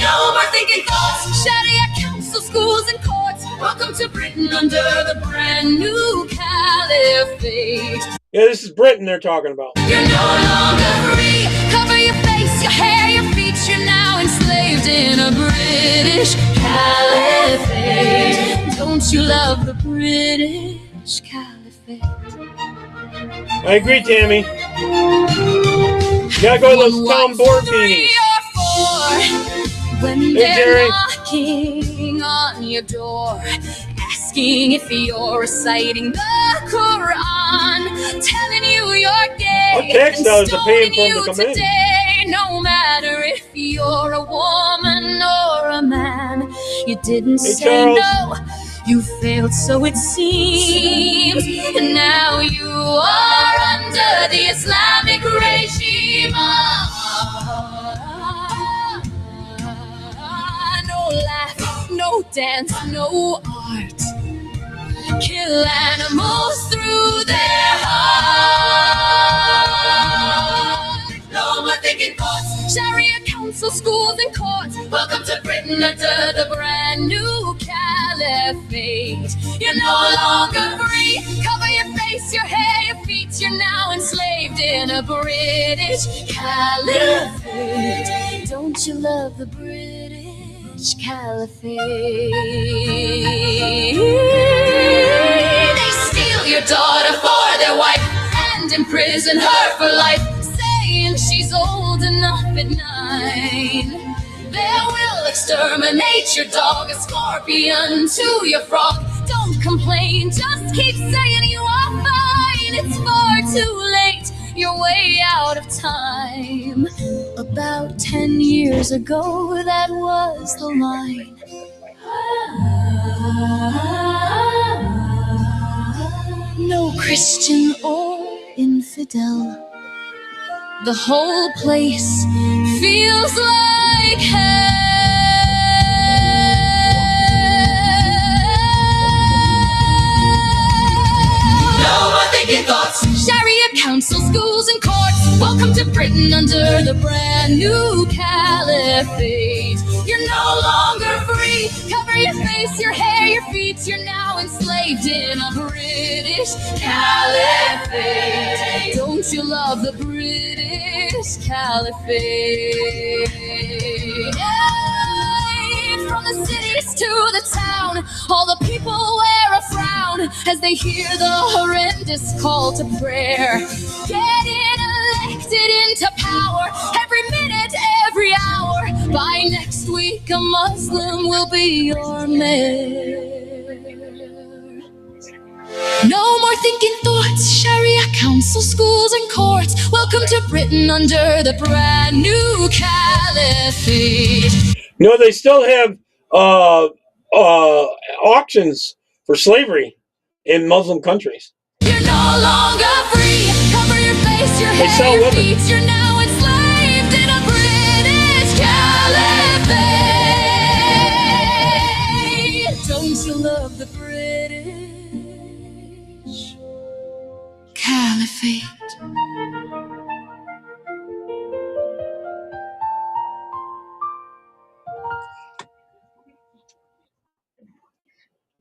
No more thinking thoughts, Sharia council, schools and courts. Welcome to Britain under the brand new caliphate. Yeah, this is Britain they're talking about. You're no longer free. Cover your face, your hair, your feet. You're now enslaved in a British caliphate. Don't you love the British caliphate? I agree, Tammy. You gotta go to those town board meetings. When they're knocking on your door, asking if you're reciting the Quran, telling you you're gay, and stoning you today. No matter if you're a woman or a man, you didn't say no. You failed, so it seems, and now you are under the Islamic regime. No laugh, no dance, no art. Kill animals through their heart. No more thinking thoughts. Sharia council, schools and courts. Welcome to Britain under the brand new caliphate. You're no longer free. Cover your face, your hair, your feet. You're now enslaved in a British caliphate. Don't you love the British caliphate? They steal your daughter for their wife and imprison her for life, saying she's old enough at 9. They will exterminate your dog, a scorpion to your frog. Don't complain, just keep saying you are fine. It's far too late, you're way out of time. About 10 years ago, that was the line. No Christian or infidel. The whole place feels like hell. No more thinking thoughts. Sharia council, schools and courts. Welcome to Britain under the brand new caliphate. You're no longer free. Cover your face, your hair, your feet. You're now enslaved in a British caliphate. Don't you love the British caliphate? From the cities to the town, all the people wear a frown as they hear the horrendous call to prayer. Getting elected into power every minute, every hour. By next week, a Muslim will be your mayor. No more thinking thoughts, Sharia council, schools and courts. Welcome to Britain under the brand new caliphate. You know, they still have auctions for slavery in Muslim countries. You're no longer free. Cover your face, your hair, your feet. You're now enslaved in a British caliphate. Don't you love the British caliphate?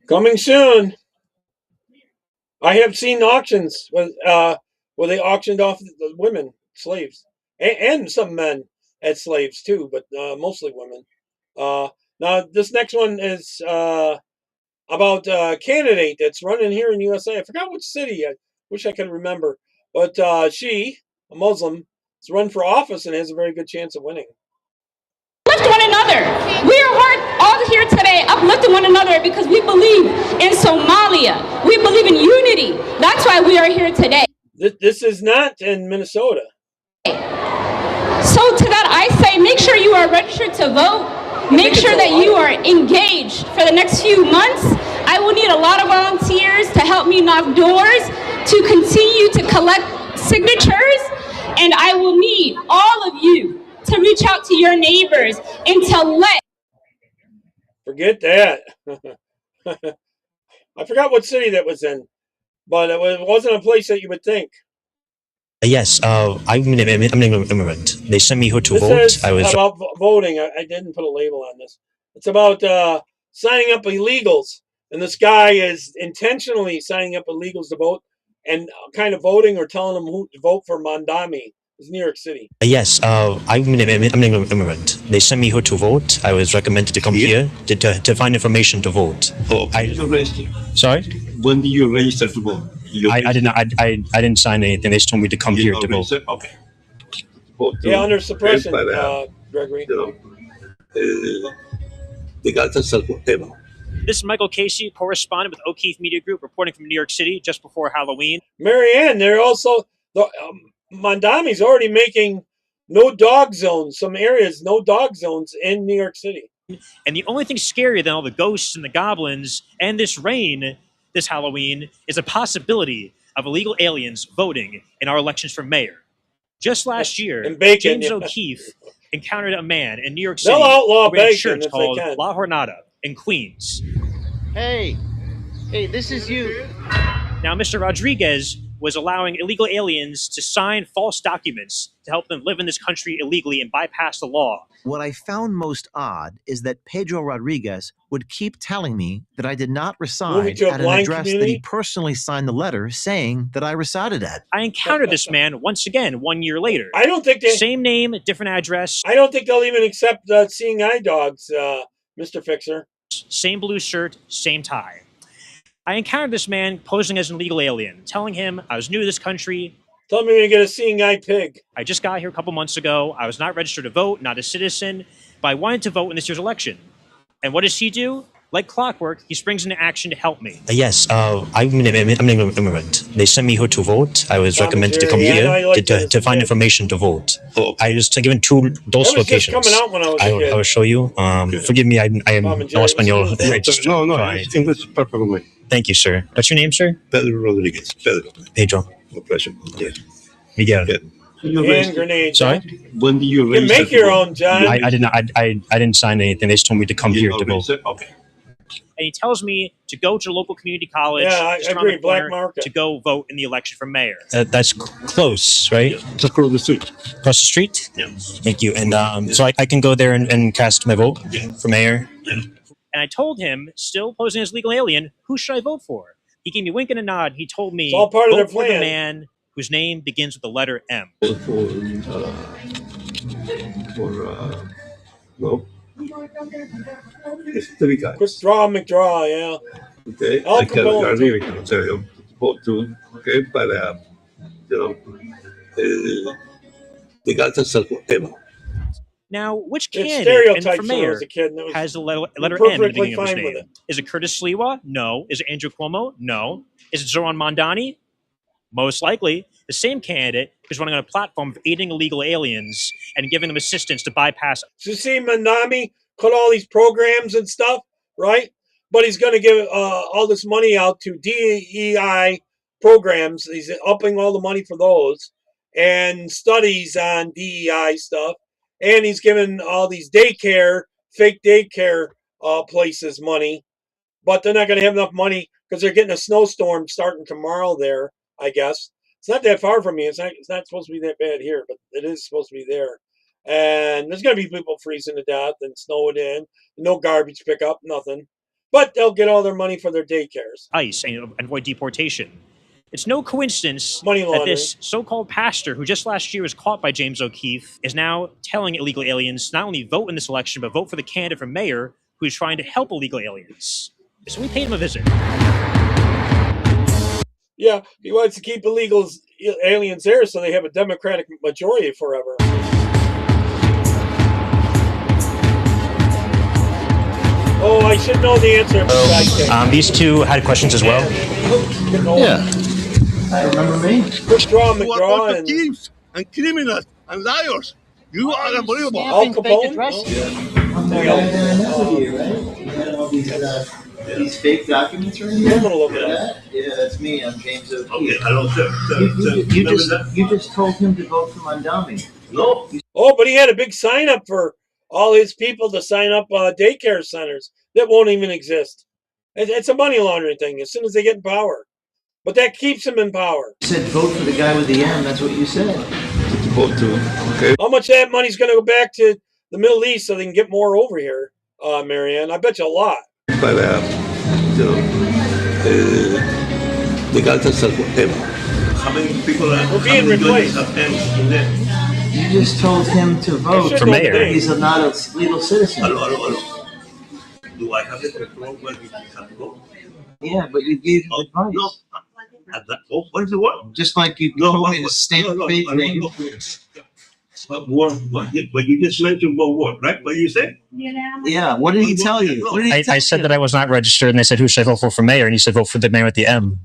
Coming soon. I have seen auctions where they auctioned off the women, slaves, and some men had slaves too, but mostly women. Now, this next one is about a candidate that's running here in USA. I forgot which city. I wish I could remember. But she, a Muslim, is run for office and has a very good chance of winning. Uplift one another. We are all here today uplifting one another because we believe in Somalia. We believe in unity. That's why we are here today. This is not in Minnesota. So to that I say, make sure you are registered to vote. Make sure that you are engaged for the next few months. I will need a lot of volunteers to help me knock doors, to continue to collect signatures, and I will need all of you to reach out to your neighbors and to let. Forget that. I forgot what city that was in, but it wasn't a place that you would think. Yes, I'm an immigrant. They sent me here to vote. This is about voting. I didn't put a label on this. It's about signing up illegals And this guy is intentionally signing up illegals to vote and kind of voting or telling them who to vote for Mandami. It's New York City. Yes, I'm an immigrant. They sent me here to vote. I was recommended to come here to find information to vote. Oh, you register? Sorry? When did you register to vote? I did not. I didn't sign anything. They just told me to come here to vote. Okay. Vote Yeah, under suppression, Gregory. This is Michael Casey, correspondent with O'Keefe Media Group, reporting from New York City just before Halloween. Marianne, they're also Mandami's already making no dog zones. Some areas, no dog zones in New York City. And the only thing scarier than all the ghosts and the goblins and this rain this Halloween is a possibility of illegal aliens voting in our elections for mayor. Just last year, James O'Keefe encountered a man in New York City who ran a church called La Jornada in Queens. Hey, this is you. Now, Mr. Rodriguez was allowing illegal aliens to sign false documents to help them live in this country illegally and bypass the law. What I found most odd is that Pedro Rodriguez would keep telling me that I did not reside at an address that he personally signed the letter saying that I resided at. I encountered this man once again 1 year later. I don't think they... Same name, different address. I don't think they'll even accept seeing eye dogs, Mr. Fixer. Same blue shirt, same tie. I encountered this man posing as an illegal alien, telling him I was new to this country. Tell me to get a seeing eye pig. I just got here a couple months ago. I was not registered to vote, not a citizen, but I wanted to vote in this year's election. And what does he do? Like clockwork, he springs into action to help me. Yes, I'm an immigrant. They sent me here to vote. I was recommended to come here to find information to vote. I was given those locations. I will show you. Forgive me, I am no Espanol. No, English perfectly. Thank you, sir. What's your name, sir? Pedro Rodriguez. Pedro. No pleasure. Yeah. Miguel. Hand grenades. Sorry? When do you can make your own, John. I did not. I didn't sign anything. They just told me to come here to vote. Okay. And he tells me to go to a local community college. Yeah, I agree. Black market. To go vote in the election for mayor. That's close, right? Just across the street. Across the street? Yeah. Thank you. And so I can go there and cast my vote for mayor. Yeah. And I told him, still posing as legal alien, who should I vote for? He gave me a wink and a nod. He told me, it's all part of their vote for plan. the man whose name begins with the letter M. No. It's 3 guys. Withdraw, McDraw, yeah. Okay. Al I Capone. really cannot tell you vote to. Okay, but they got themselves whatever. Now, which It's candidate stereotypes for when I mayor was a kid, and it was has the letter M in the perfectly beginning of his fine with name? it. Is it Curtis Sliwa? No. Is it Andrew Cuomo? No. Is it Zoran Mondani? Most likely. The same candidate is running on a platform of aiding illegal aliens and giving them assistance to bypass. So you see Mandami cut all these programs and stuff, right? But he's going to give all this money out to DEI programs. He's upping all the money for those and studies on DEI stuff. And he's giving all these fake daycare places money. But they're not going to have enough money because they're getting a snowstorm starting tomorrow there, I guess. It's not that far from me. It's not supposed to be that bad here, but it is supposed to be there. And there's going to be people freezing to death and snowing in. No garbage pickup, nothing. But they'll get all their money for their daycares. ICE and avoid deportation. It's no coincidence Money that laundering. this so-called pastor, who just last year was caught by James O'Keefe, is now telling illegal aliens not only vote in this election, but vote for the candidate for mayor who is trying to help illegal aliens. So we paid him a visit. Yeah, he wants to keep aliens there so they have a Democratic majority forever. Oh, I should know the answer. These two had questions as well. Yeah. I remember me. Withdraw, You are all McGraw, the and thieves and criminals and liars. You are unbelievable. Al Capone. These fake documents right here? I'm gonna look it up. Yeah, that's me. I'm James O'Keefe. Okay, I don't You just told him to vote for Mondami. No. Oh, but he had a big sign up for all his people to sign up daycare centers that won't even exist. It's a money laundering thing as soon as they get in power. But that keeps him in power. You said vote for the guy with the M. That's what you said. Vote to. Okay. How much of that money's going to go back to the Middle East so they can get more over here, Marianne? I bet you a lot. But the Gaza whatever. How many people are being replaced in there? You just told him to vote for mayor. He's not a legal citizen. Hello. Do I have the control where we have to go? Yeah, but you gave him advice. No. What is the word? Just like you told me to stamp faith. But you just mentioned what, right? What you said? Yeah, what did he tell you? What did he tell I said that I was not registered, and they said, who should I vote for mayor? And he said, vote for the mayor with the M.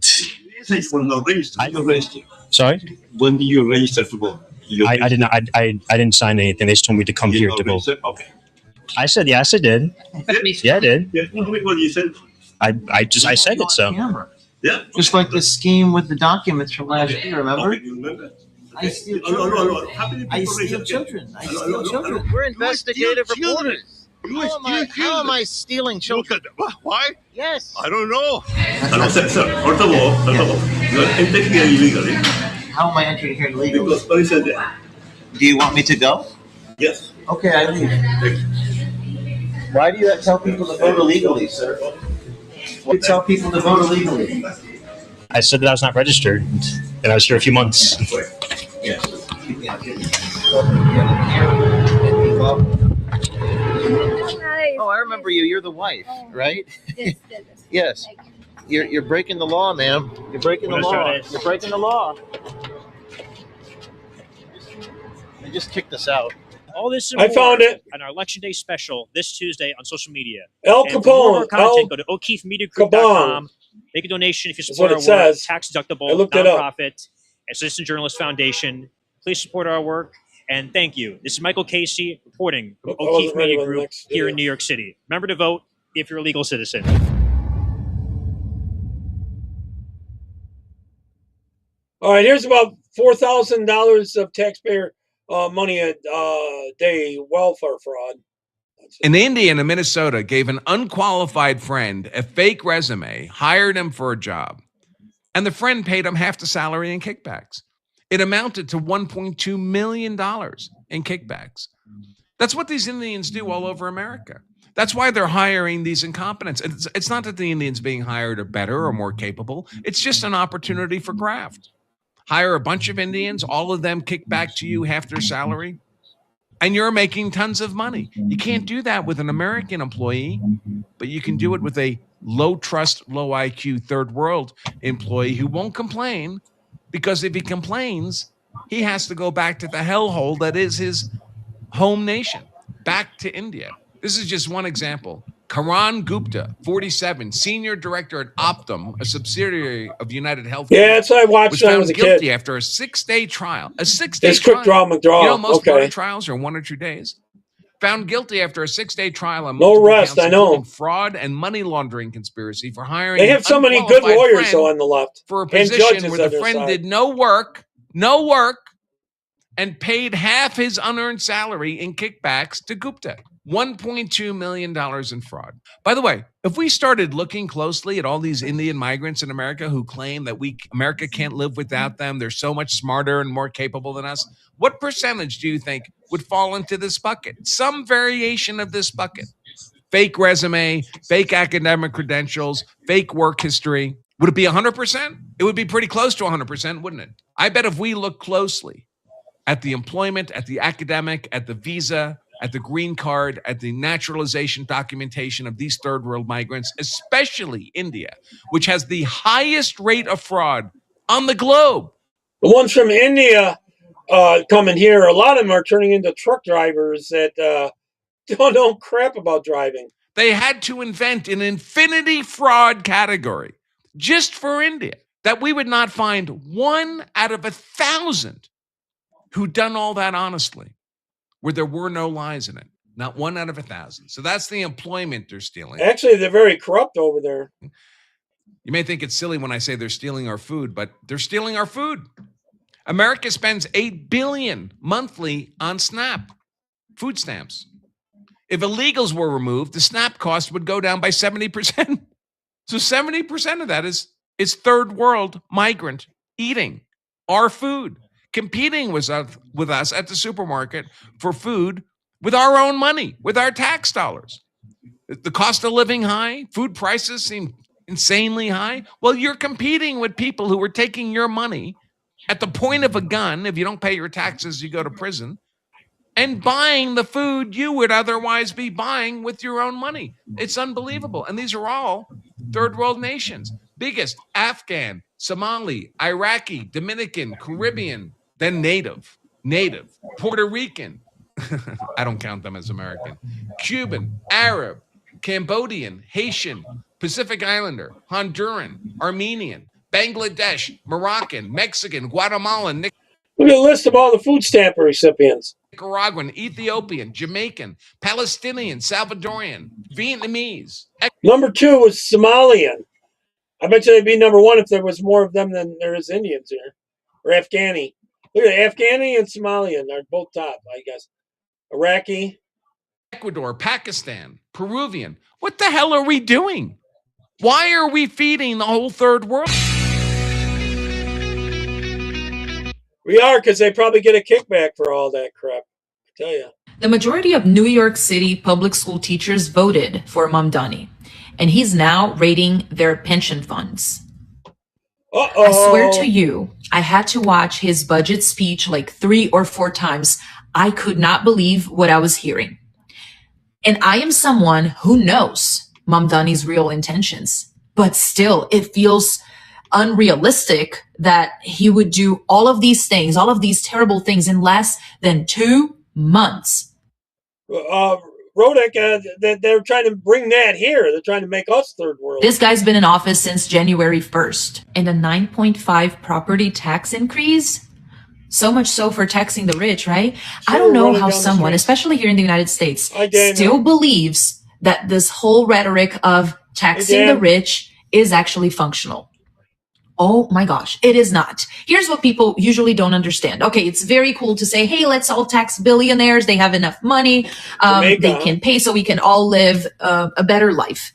Sorry? When did you register to vote? I did not. I didn't sign anything. They just told me to come here to vote. Okay. I said, yes, I did. Yeah, I did. Yeah, what you said? I said it so. Yeah. Just like the scheme with the documents from last year, remember? Okay, you remember? I steal children. No. How many people I steal children. I steal children. We're investigative reporters. How am I stealing children? Why? Yes. I don't know. Sir, first of all, you are entering here illegally. How am I entering here illegally? Because police are there. Do you want me to go? Yes. Okay, I leave. Why do you tell people to vote illegally, sir? Why do you tell people to vote illegally? I said that I was not registered, and I was here a few months. Yes. Oh, I remember you. You're the wife, right? Yes. You're breaking the law, ma'am. You're breaking the law. You're breaking the law. They just kicked us out. All this and I more found it on our Election Day special this Tuesday on social media. El And for more Capone. content, go to o'keefemediagroup.com. Make a donation if you support our work. Tax deductible, nonprofit, and Citizen Journalist Foundation. Please support our work, and thank you. This is Michael Casey reporting from O'Keefe Media Group here in New York City. Remember to vote if you're a legal citizen. All right, here's about $4,000 of taxpayer money a day welfare fraud. An Indian in Minnesota gave an unqualified friend a fake resume, hired him for a job, and the friend paid him half the salary in kickbacks. It amounted to $1.2 million in kickbacks. That's what these Indians do all over America. That's why they're hiring these incompetents. It's not that the Indians being hired are better or more capable. It's just an opportunity for graft. Hire a bunch of Indians, all of them kick back to you half their salary, and you're making tons of money. You can't do that with an American employee, but you can do it with a low trust, low IQ third world employee who won't complain, because if he complains, he has to go back to the hellhole that is his home nation, back to India. This is just one example. Karan Gupta, 47, senior director at Optum, a subsidiary of United Health. Yeah, that's what I watched when I was a kid. Guilty after a 6-day trial. A 6-day it's quick draw, McDraw. You know, most murder trials are 1 or 2 days. Found guilty after a 6-day trial on no rest. I know. Fraud and money laundering conspiracy for hiring. They have so many good lawyers on the left for a position where the friend did no work, and paid half his unearned salary in kickbacks to Gupta. $1.2 million in fraud. By the way, if we started looking closely at all these Indian migrants in America who claim that America can't live without them, they're so much smarter and more capable than us, what percentage do you think would fall into this bucket? Some variation of this bucket. Fake resume, fake academic credentials, fake work history. Would it be 100%? It would be pretty close to 100%, wouldn't it? I bet if we look closely at the employment, at the academic, at the visa, at the green card, at the naturalization documentation of these third world migrants, especially India, which has the highest rate of fraud on the globe. The ones from India coming here, a lot of them are turning into truck drivers that don't know crap about driving. They had to invent an infinity fraud category just for India that we would not find 1 out of 1,000 who done all that honestly, where there were no lies in it. Not 1 out of 1,000. So that's the employment they're stealing. Actually, they're very corrupt over there. You may think it's silly when I say they're stealing our food, but they're stealing our food. America spends $8 billion monthly on SNAP, food stamps. If illegals were removed, the SNAP cost would go down by 70%. So 70% of that is third world migrant eating our food, competing with us at the supermarket for food with our own money, with our tax dollars. The cost of living high, food prices seem Insanely high? Well, you're competing with people who are taking your money at the point of a gun. If you don't pay your taxes, you go to prison, and buying the food you would otherwise be buying with your own money. It's unbelievable. And these are all third world nations. Biggest: Afghan, Somali, Iraqi, Dominican, Caribbean, then native, Puerto Rican. I don't count them as American. Cuban, Arab, Cambodian, Haitian, Pacific Islander, Honduran, Armenian, Bangladesh, Moroccan, Mexican, Guatemalan, Look at the list of all the food stamp recipients. Nicaraguan, Ethiopian, Jamaican, Palestinian, Salvadorian, Vietnamese. Number 2 was Somalian. I bet you they'd be number 1 if there was more of them than there is Indians here. Or Afghani. Look at Afghani and Somalian are both top, I guess. Iraqi. Ecuador, Pakistan, Peruvian. What the hell are we doing? Why are we feeding the whole third world? We are, because they probably get a kickback for all that crap. I tell you. The majority of New York City public school teachers voted for Mamdani, and he's now raiding their pension funds. I swear to you, I had to watch his budget speech like 3 or 4 times. I could not believe what I was hearing. And I am someone who knows Mamdani's real intentions, but still it feels unrealistic that he would do all of these things, all of these terrible things in less than 2 months. Rodek, they're trying to bring that here. They're trying to make us third world. This guy's been in office since January 1st. And a 9.5 property tax increase? So much so for taxing the rich, right? I don't know how someone, especially here in the United States, still believes that this whole rhetoric of taxing the rich is actually functional. Oh my gosh, it is not. Here's what people usually don't understand. Okay, it's very cool to say, hey, let's all tax billionaires. They have enough money. They can pay so we can all live a better life.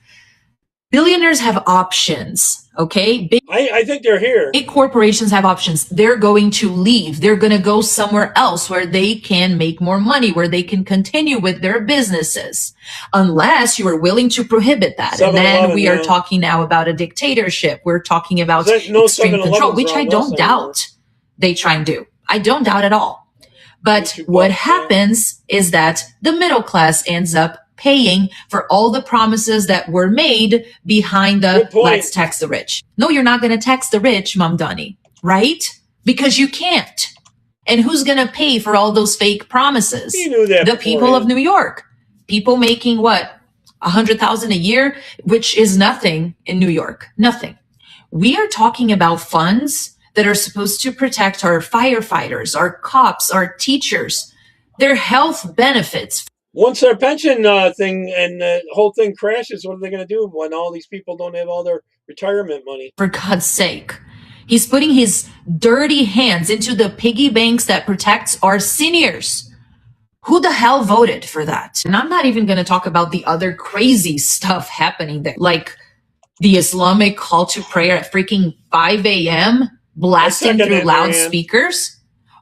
Billionaires have options, okay? I think they're here. Big corporations have options. They're going to leave. They're going to go somewhere else where they can make more money, where they can continue with their businesses, unless you are willing to prohibit that. And then we are talking now about a dictatorship. We're talking about extreme control, which I don't doubt they try and do. I don't doubt at all. But what happens is that the middle class ends up paying for all the promises that were made behind the let's tax the rich. No, you're not going to tax the rich, Mamdani, right? Because you can't. And who's going to pay for all those fake promises? You knew that the people of New York. People making what? $100,000 a year, which is nothing in New York. Nothing. We are talking about funds that are supposed to protect our firefighters, our cops, our teachers, their health benefits. Once their pension thing and the whole thing crashes, what are they going to do when all these people don't have all their retirement money? For God's sake, he's putting his dirty hands into the piggy banks that protects our seniors. Who the hell voted for that? And I'm not even going to talk about the other crazy stuff happening there, like the Islamic call to prayer at freaking 5 a.m. blasting through loudspeakers.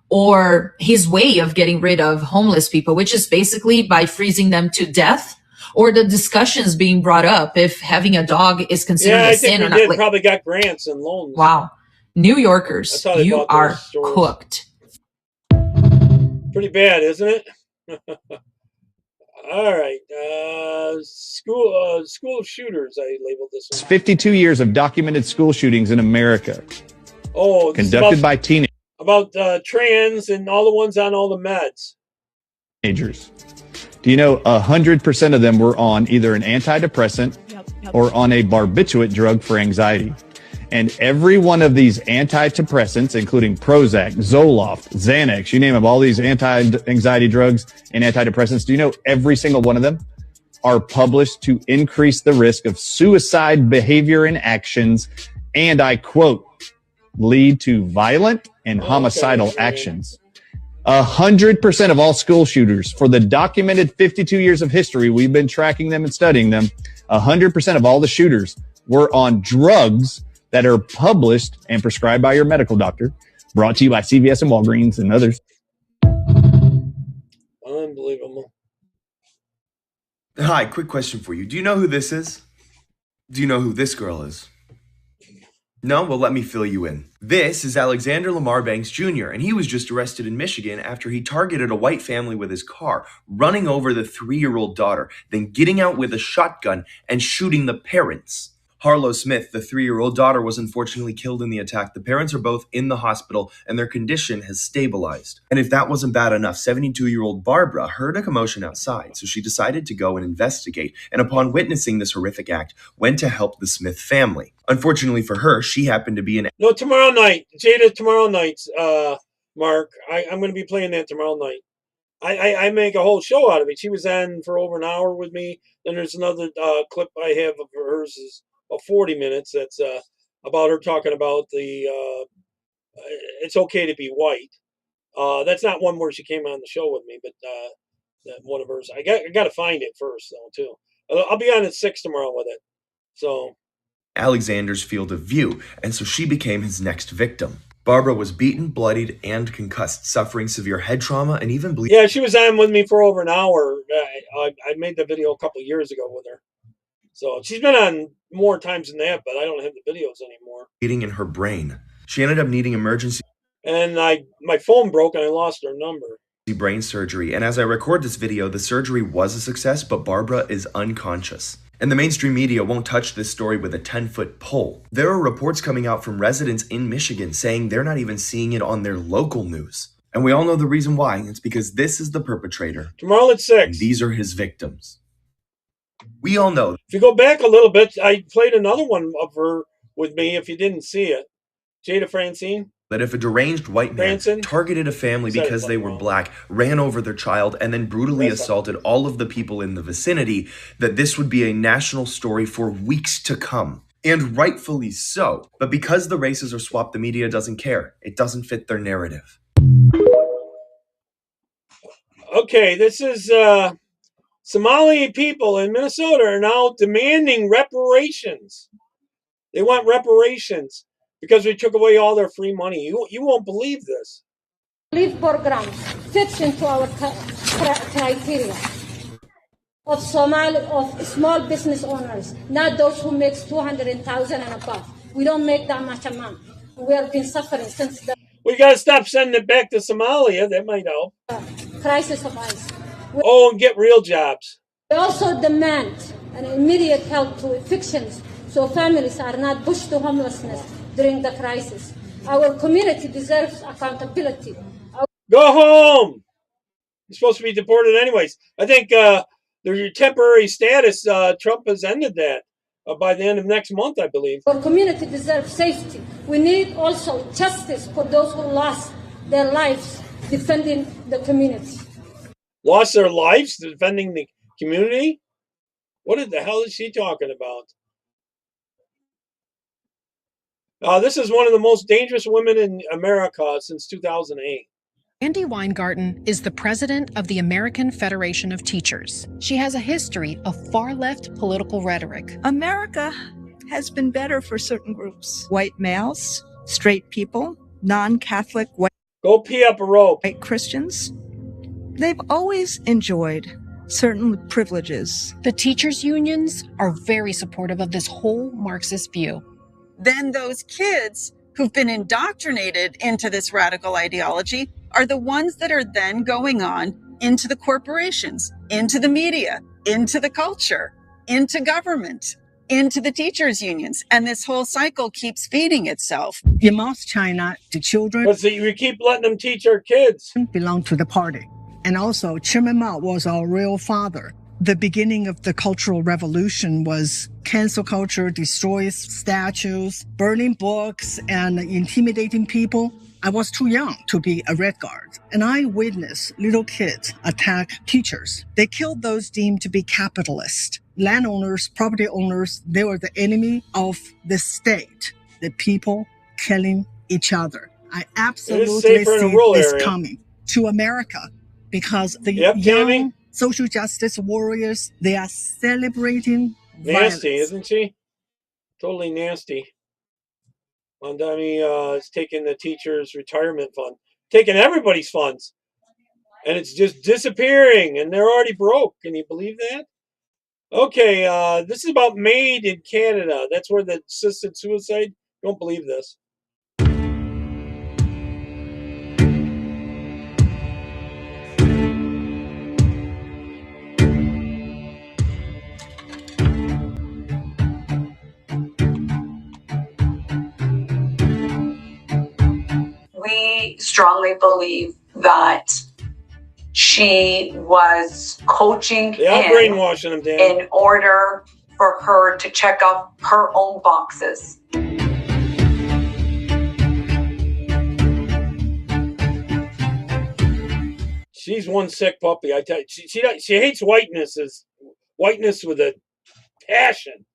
Or his way of getting rid of homeless people, which is basically by freezing them to death, or the discussions being brought up if having a dog is considered a sin or not. They probably got grants and loans. Wow. New Yorkers, you are cooked. Pretty bad, isn't it? All right. School shooters, I labeled this one. 52 years of documented school shootings in America. Oh, conducted by teenagers. About trans and all the ones on all the meds. Teenagers. Do you know 100% of them were on either an antidepressant or on a barbiturate drug for anxiety? And every one of these antidepressants, including Prozac, Zoloft, Xanax, you name them, all these anti-anxiety drugs and antidepressants, do you know every single one of them are published to increase the risk of suicide behavior and actions, and I quote, lead to violent and homicidal actions. 100% of all school shooters, for the documented 52 years of history, we've been tracking them and studying them, 100% of all the shooters were on drugs that are published and prescribed by your medical doctor, brought to you by CVS and Walgreens and others. Unbelievable. Hi, quick question for you. Do you know who this is? Do you know who this girl is? No? Well, let me fill you in. This is Alexander Lamar Banks Jr., and he was just arrested in Michigan after he targeted a white family with his car, running over the 3-year-old daughter, then getting out with a shotgun and shooting the parents. Harlow Smith, the 3-year-old daughter, was unfortunately killed in the attack. The parents are both in the hospital, and their condition has stabilized. And if that wasn't bad enough, 72-year-old Barbara heard a commotion outside, so she decided to go and investigate, and upon witnessing this horrific act, went to help the Smith family. Unfortunately for her, she happened to be in... No, tomorrow night. Jada, tomorrow night, Mark. I'm going to be playing that tomorrow night. I make a whole show out of it. She was on for over an hour with me. Then there's another clip I have of hers is 40 minutes. That's about her talking about the it's okay to be white. That's not one where she came on the show with me, but one of hers. I got to find it first though too. I'll be on at 6 tomorrow with it. So Alexander's field of view, and so she became his next victim. Barbara was beaten, bloodied, and concussed, suffering severe head trauma and even bleeding. Yeah, she was on with me for over an hour. I made the video a couple years ago with her. So she's been on more times than that, but I don't have the videos anymore. Bleeding in her brain. She ended up needing emergency. And my phone broke and I lost her number. Brain surgery. And as I record this video, the surgery was a success, but Barbara is unconscious. And the mainstream media won't touch this story with a 10-foot pole. There are reports coming out from residents in Michigan saying they're not even seeing it on their local news. And we all know the reason why. It's because this is the perpetrator. Tomorrow at 6. And these are his victims. We all know. If you go back a little bit, I played another one of her with me if you didn't see it. Jada Francine. That if a deranged white man targeted a family because they were black, ran over their child, and then brutally assaulted all of the people in the vicinity, that this would be a national story for weeks to come. And rightfully so. But because the races are swapped, the media doesn't care. It doesn't fit their narrative. Okay, this is Somali people in Minnesota are now demanding reparations. They want reparations because we took away all their free money. You won't believe this. Relief programs fits into our criteria of small business owners, not those who make 200,000 and above. We don't make that much amount. We have been suffering since the... We got to stop sending it back to Somalia. That might help. Crisis of ICE. And get real jobs. We also demand an immediate help to evictions so families are not pushed to homelessness during the crisis. Our community deserves accountability. Go home! You're supposed to be deported anyways. I think their temporary status, Trump has ended that by the end of next month, I believe. Our community deserves safety. We need also justice for those who lost their lives defending the community. Lost their lives defending the community? What the hell is she talking about? This is one of the most dangerous women in America since 2008. Andy Weingarten is the president of the American Federation of Teachers. She has a history of far-left political rhetoric. America has been better for certain groups. White males, straight people, non-Catholic white... Go pee up a rope. White Christians. They've always enjoyed certain privileges. The teachers' unions are very supportive of this whole Marxist view. Then those kids who've been indoctrinated into this radical ideology are the ones that are then going on into the corporations, into the media, into the culture, into government, into the teachers' unions. And this whole cycle keeps feeding itself. In North China, the children... But see, we keep letting them teach our kids. ...belong to the party. And also, Chairman Mao was our real father. The beginning of the Cultural Revolution was cancel culture, destroys statues, burning books, and intimidating people. I was too young to be a Red Guard, and I witnessed little kids attack teachers. They killed those deemed to be capitalist. Landowners, property owners, they were the enemy of the state, the people killing each other. I absolutely see this coming to America because the young social justice warriors, they are celebrating nasty, violence. Isn't she? Totally nasty. Mondani is taking the teachers' retirement fund, taking everybody's funds, and it's just disappearing, and they're already broke. Can you believe that? Okay, this is about Maid in Canada. That's where the assisted suicide. Don't believe this. We strongly believe that she was coaching brainwashing him, Dan. in order for her to check off her own boxes. She's one sick puppy. I tell you, she hates whiteness with a passion.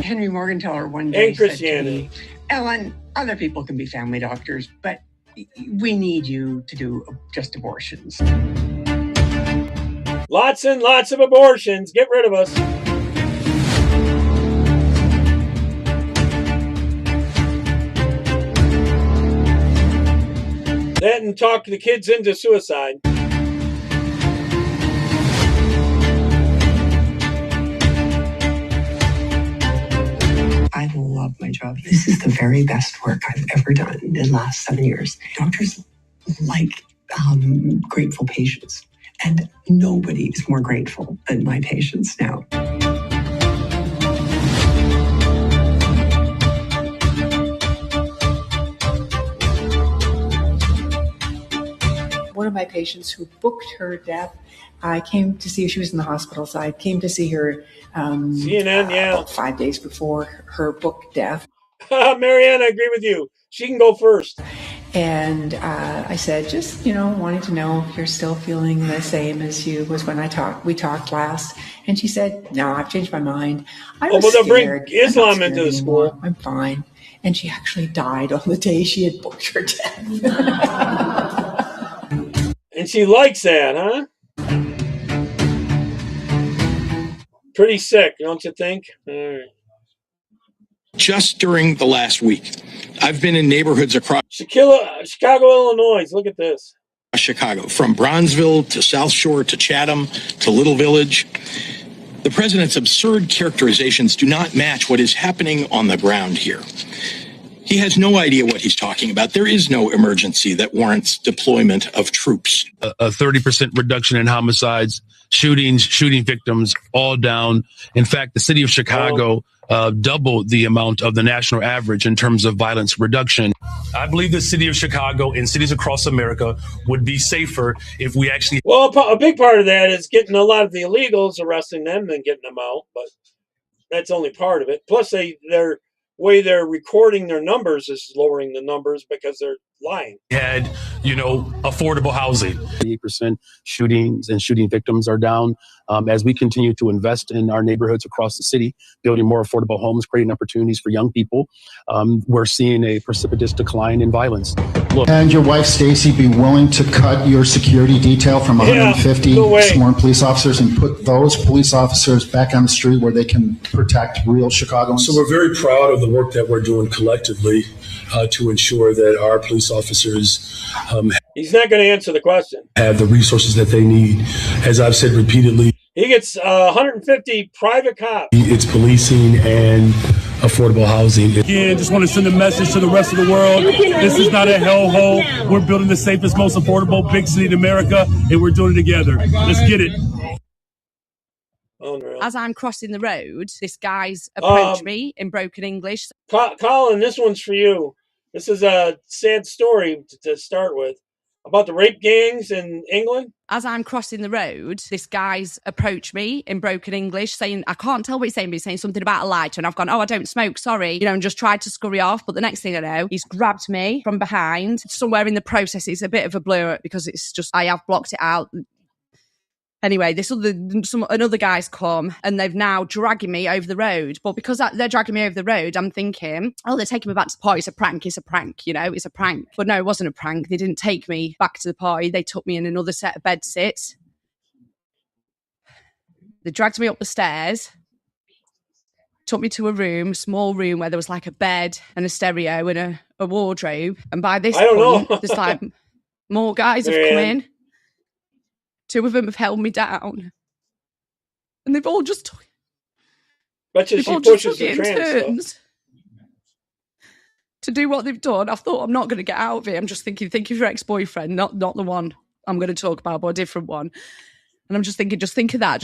Henry Morgenthaler one day And Christianity. said to me, Ellen, other people can be family doctors, but we need you to do just abortions. Lots and lots of abortions. Get rid of us. That and talk the kids into suicide. I love my job. This is the very best work I've ever done in the last 7 years. Doctors like grateful patients, and nobody is more grateful than my patients now. One of my patients who booked her death, I came to see her. She was in the hospital, so I came to see her about 5 days before her booked death. Marianne, I agree with you. She can go first. And I said, just, wanting to know if you're still feeling the same as you was when we talked last. And she said, no, I've changed my mind. I was they'll scared. bring Islam into the school. I'm fine. And she actually died on the day she had booked her death. And she likes that, huh? Pretty sick, don't you think? All right. Just during the last week, I've been in neighborhoods across Chicago, Illinois. Look at this. Chicago, from Bronzeville to South Shore to Chatham to Little Village. The president's absurd characterizations do not match what is happening on the ground here. He has no idea what he's talking about. There is no emergency that warrants deployment of troops. A 30% reduction in homicides, shootings, shooting victims, all down. In fact, the city of Chicago doubled the amount of the national average in terms of violence reduction. I believe the city of Chicago and cities across America would be safer if we actually... Well, a big part of that is getting a lot of the illegals, arresting them and getting them out, but that's only part of it. Plus, they're way they're recording their numbers is lowering the numbers because they're lying. Had, affordable housing. 8% shootings and shooting victims are down as we continue to invest in our neighborhoods across the city, building more affordable homes, creating opportunities for young people. We're seeing a precipitous decline in violence. Look. And your wife, Stacy, be willing to cut your security detail from 150 sworn police officers and put those police officers back on the street where they can protect real Chicagoans? So we're very proud of the work that we're doing collectively to ensure that our police officers he's not going to answer the question. Have the resources that they need. As I've said repeatedly, he gets 150 private cops. It's policing and affordable housing. Again, just want to send a message to the rest of the world. This is not a hellhole. We're building the safest, most affordable big city in America, and we're doing it together. Let's get it. Unreal. As I'm crossing the road, this guy's approached me in broken English. Colin, this one's for you. This is a sad story to start with about the rape gangs in England. As I'm crossing the road, this guy's approached me in broken English saying, I can't tell what he's saying, but he's saying something about a lighter. And I've gone, I don't smoke, sorry. And just tried to scurry off. But the next thing I know, he's grabbed me from behind. Somewhere in the process, it's a bit of a blur because it's just, I have blocked it out. Anyway, another guy's come and they've now dragging me over the road. But because they're dragging me over the road, I'm thinking, they're taking me back to the party. It's a prank, it's a prank. But no, it wasn't a prank. They didn't take me back to the party. They took me in another set of bed sits. They dragged me up the stairs, took me to a room, small room where there was like a bed and a stereo and a wardrobe. And by this point, there's like more guys have come in. 2 of them have held me down. And they've all just took pushes the it in turns to do what they've done. I thought, I'm not going to get out of it. I'm just thinking, think of your ex-boyfriend, not the one I'm going to talk about, but a different one. And I'm just thinking, just think of that.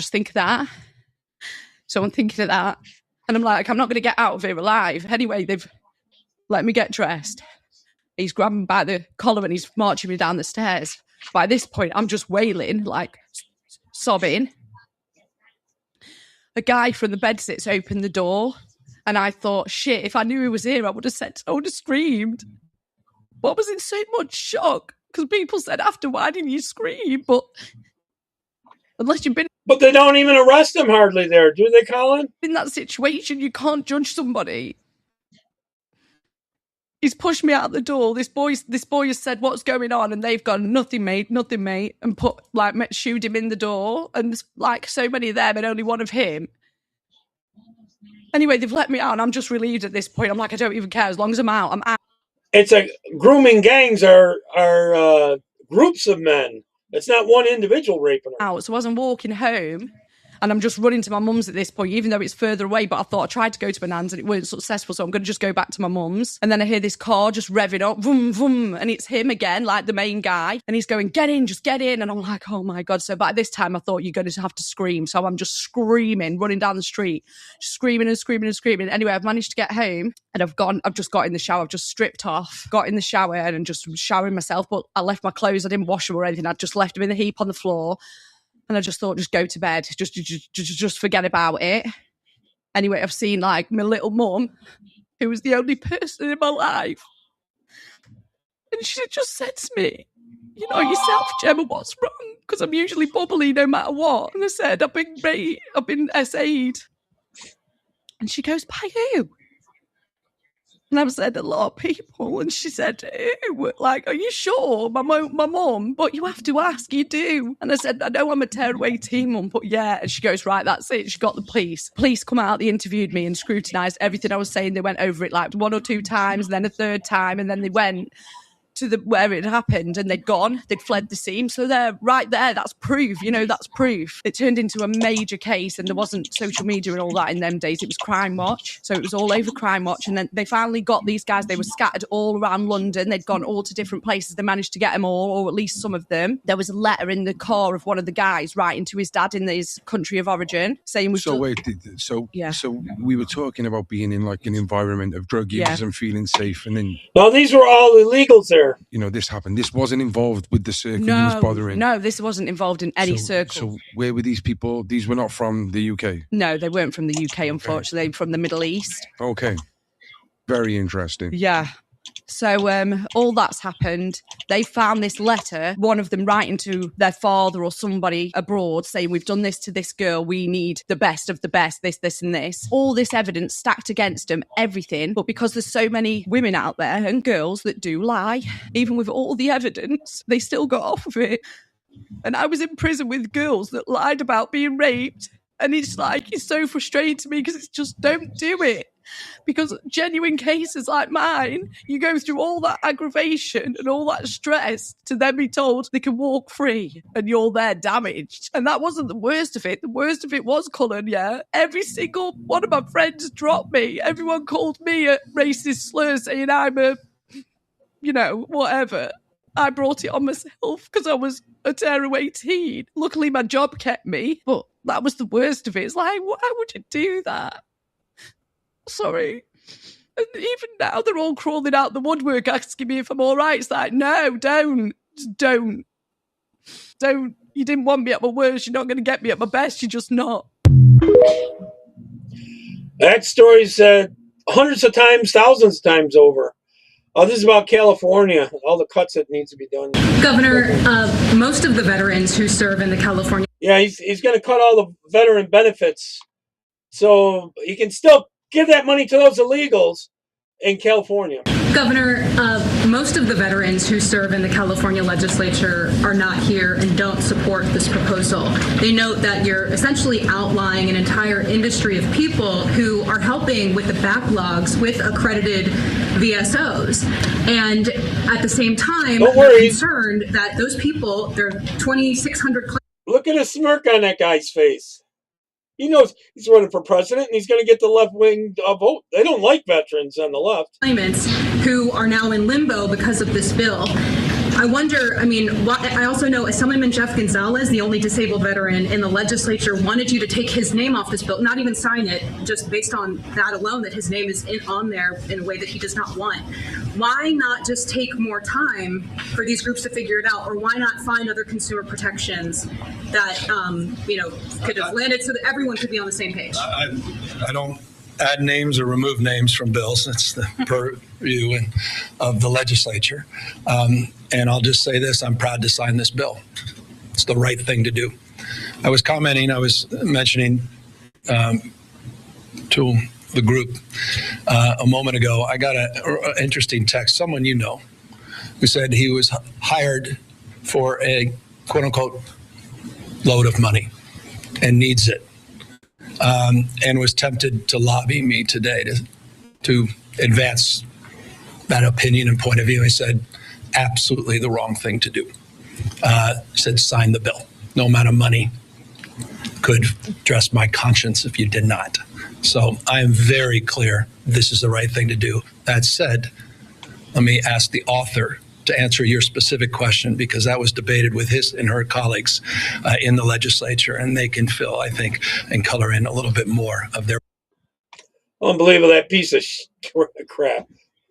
So I'm thinking of that. And I'm like, I'm not going to get out of here alive. Anyway, they've let me get dressed. He's grabbing me by the collar and he's marching me down the stairs. By this point, I'm just wailing, like sobbing. A guy from the bedsits opened the door. And I thought, shit, if I knew he was here, I would have screamed. But I was in so much shock because people said after, why didn't you scream? But unless you've been... But they don't even arrest him hardly there, do they, Colin? In that situation, you can't judge somebody. He's pushed me out the door. This boy has said, what's going on? And they've gone, nothing, mate, and shooed him in the door. And there's like so many of them and only one of him. Anyway, they've let me out and I'm just relieved at this point. I'm like, I don't even care. As long as I'm out, I'm out. It's like grooming gangs are groups of men. It's not one individual raping her. Out. So as I'm walking home, and I'm just running to my mum's at this point, even though it's further away, but I thought I tried to go to my nan's and it weren't successful, so I'm going to just go back to my mum's. And then I hear this car just revving up, vroom, vroom, and it's him again, like the main guy. And he's going, get in, just get in. And I'm like, oh my God. So by this time I thought you're going to have to scream. So I'm just screaming, running down the street, screaming and screaming and screaming. Anyway, I've managed to get home and I've just got in the shower. I've just stripped off, got in the shower and just showering myself. But I left my clothes. I didn't wash them or anything. I just left them in a heap on the floor. And I just thought, just go to bed. Just forget about it. Anyway, I've seen like my little mum, who was the only person in my life. And she just said to me, you know yourself, Gemma, what's wrong? Because I'm usually bubbly no matter what. And I said, I've been SA'd. And she goes, by who? And I've said a lot of people. And she said, ew, like, are you sure? My mum, but you have to ask, you do. And I said, I know I'm a tearaway team mum, but yeah. And she goes, right, that's it. She got the police. Police come out, they interviewed me and scrutinised everything I was saying. They went over it like 1 or 2 times, then a 3rd time. And then they went to where it happened and they'd fled the scene. So they're right there. That's proof, that's proof. It turned into a major case and there wasn't social media and all that in them days. It was Crime Watch. So it was all over Crime Watch. And then they finally got these guys. They were scattered all around London. They'd gone all to different places. They managed to get them all, or at least some of them. There was a letter in the car of one of the guys writing to his dad in his country of origin saying... So we were talking about being in like an environment of drug users and feeling safe, and then... No, these were all illegals there. This happened. This wasn't involved with the circle he was bothering. No, this wasn't involved in any circle. So where were these people? These were not from the UK? No, they weren't from the UK, unfortunately. They were from the Middle East. Okay. Very interesting. Yeah. So all that's happened. They found this letter, one of them writing to their father or somebody abroad saying, we've done this to this girl. We need the best of the best, this and this. All this evidence stacked against them, everything. But because there's so many women out there and girls that do lie, even with all the evidence, they still got off of it. And I was in prison with girls that lied about being raped. And it's so frustrating to me because it's just, don't do it. Because genuine cases like mine, you go through all that aggravation and all that stress to then be told they can walk free and you're there damaged. And that wasn't the worst of it. The worst of it was, Cullen, yeah. Every single one of my friends dropped me. Everyone called me a racist slur saying I'm a, whatever. I brought it on myself because I was a tearaway teen. Luckily, my job kept me, but that was the worst of it. It's like, why would you do that? Sorry. And even now, they're all crawling out the woodwork asking me if I'm all right. It's like, no, don't. Just don't. Don't. You didn't want me at my worst. You're not going to get me at my best. You're just not. That story's hundreds of times, thousands of times over. This is about California, all the cuts that needs to be done. Governor, most of the veterans who serve in the California... Yeah, he's going to cut all the veteran benefits so he can still give that money to those illegals in California. Governor, most of the veterans who serve in the California legislature are not here and don't support this proposal. They note that you're essentially outlying an entire industry of people who are helping with the backlogs with accredited VSOs. And at the same time, they're concerned that those people, they're 2,600... Look at the smirk on that guy's face. He knows he's running for president, and he's going to get the left wing vote. They don't like veterans on the left. Claimants who are now in limbo because of this bill. I wonder, I also know Assemblyman Jeff Gonzalez, the only disabled veteran in the legislature, wanted you to take his name off this bill, not even sign it, just based on that alone, that his name is on there in a way that he does not want. Why not just take more time for these groups to figure it out, or why not find other consumer protections that, could have landed so that everyone could be on the same page? I don't add names or remove names from bills. That's the purview of the legislature. And I'll just say this, I'm proud to sign this bill. It's the right thing to do. I was mentioning to the group a moment ago, I got an interesting text, someone you know, who said he was hired for a quote unquote load of money and needs it. And was tempted to lobby me today to advance that opinion and point of view. He said, absolutely the wrong thing to do. He said, sign the bill. No amount of money could dress my conscience if you did not. So I am very clear this is the right thing to do. That said, let me ask the author to answer your specific question, because that was debated with his and her colleagues in the legislature, and they can fill, I think, and color in a little bit more of their. Unbelievable, that piece of crap.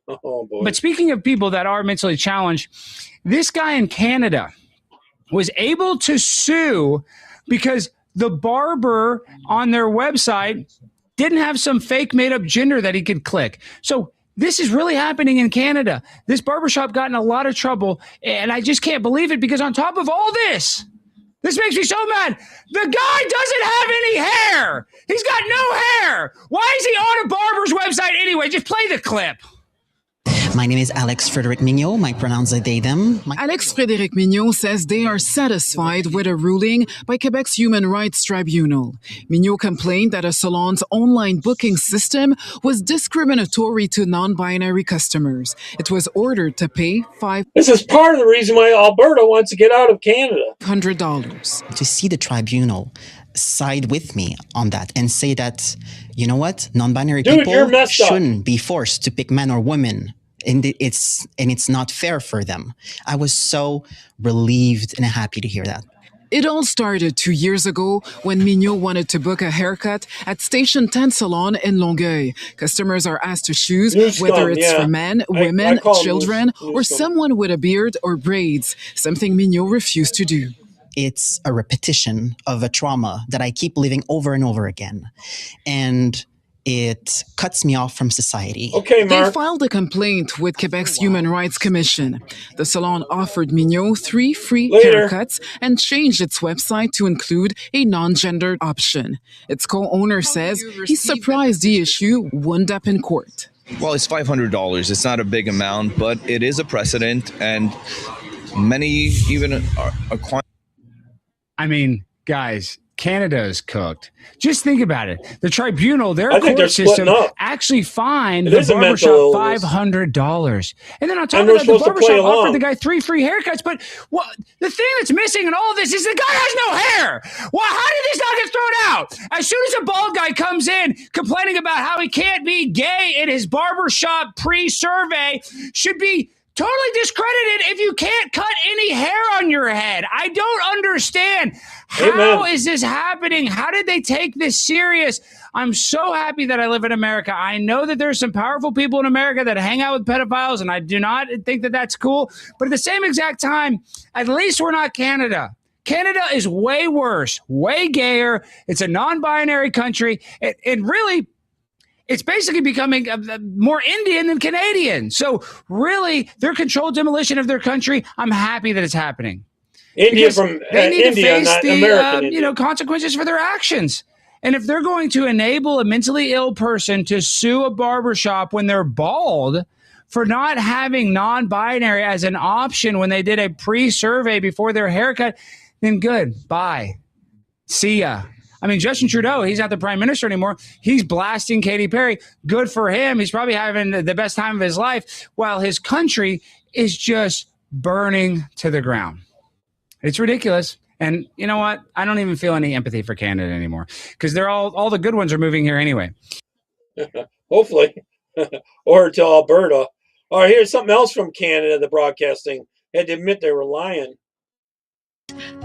Oh, boy. But speaking of people that are mentally challenged, this guy in Canada was able to sue because the barber on their website didn't have some fake made-up gender that he could click. So this is really happening in Canada. This barbershop got in a lot of trouble, and I just can't believe it, because on top of all this makes me so mad. The guy doesn't have any hair. He's got no hair. Why is he on a barber's website anyway? Just play the clip. My name is Alex Frederic Mignot. My pronouns are they, them. Alex Frederic Mignot says they are satisfied with a ruling by Quebec's Human Rights Tribunal. Mignot complained that a salon's online booking system was discriminatory to non-binary customers. It was ordered to pay This is part of the reason why Alberta wants to get out of Canada. $100. To see the tribunal side with me on that and say that, you know what, non-binary people shouldn't be forced to pick man or woman. And it's not fair for them. I was so relieved and happy to hear that. It all started 2 years ago when Mignot wanted to book a haircut at Station 10 Salon in Longueuil. Customers are asked to choose whether it's for men, women, children, or someone with a beard or braids, something Mignot refused to do. It's a repetition of a trauma that I keep living over and over again. And it cuts me off from society. Okay, Mark. They filed a complaint with Quebec's Human Rights Commission. The salon offered Mignot 3 free haircuts and changed its website to include a non-gendered option. Its co-owner says he's surprised the issue wound up in court. Well, it's $500. It's not a big amount, but it is a precedent, and many even are. I mean, guys, Canada is cooked. Just think about it. The tribunal, their court system actually fined the barbershop $500. And then on top of that, the barbershop offered the guy 3 free haircuts. But the thing that's missing in all of this is the guy has no hair. Well, how did this not get thrown out? As soon as a bald guy comes in complaining about how he can't be gay in his barbershop pre-survey, should be totally discredited if you can't cut any hair on your head. I don't understand. How is this happening? How did they take this serious? I'm so happy that I live in America. I know that there's some powerful people in America that hang out with pedophiles, and I do not think that that's cool. But at the same exact time, at least we're not Canada. Canada is way worse, way gayer. It's a non-binary country. It really... It's basically becoming more Indian than Canadian. So really, their controlled demolition of their country, I'm happy that it's happening. India from they need India, to face not the American consequences for their actions. And if they're going to enable a mentally ill person to sue a barbershop when they're bald for not having non-binary as an option when they did a pre-survey before their haircut, then good. Bye. See ya. I mean, Justin Trudeau, he's not the prime minister anymore. He's blasting Katy Perry. Good for him. He's probably having the best time of his life while his country is just burning to the ground. It's ridiculous. And you know what? I don't even feel any empathy for Canada anymore because they're all the good ones are moving here anyway. Hopefully, or to Alberta. All right, here's something else from Canada. The broadcasting had to admit they were lying.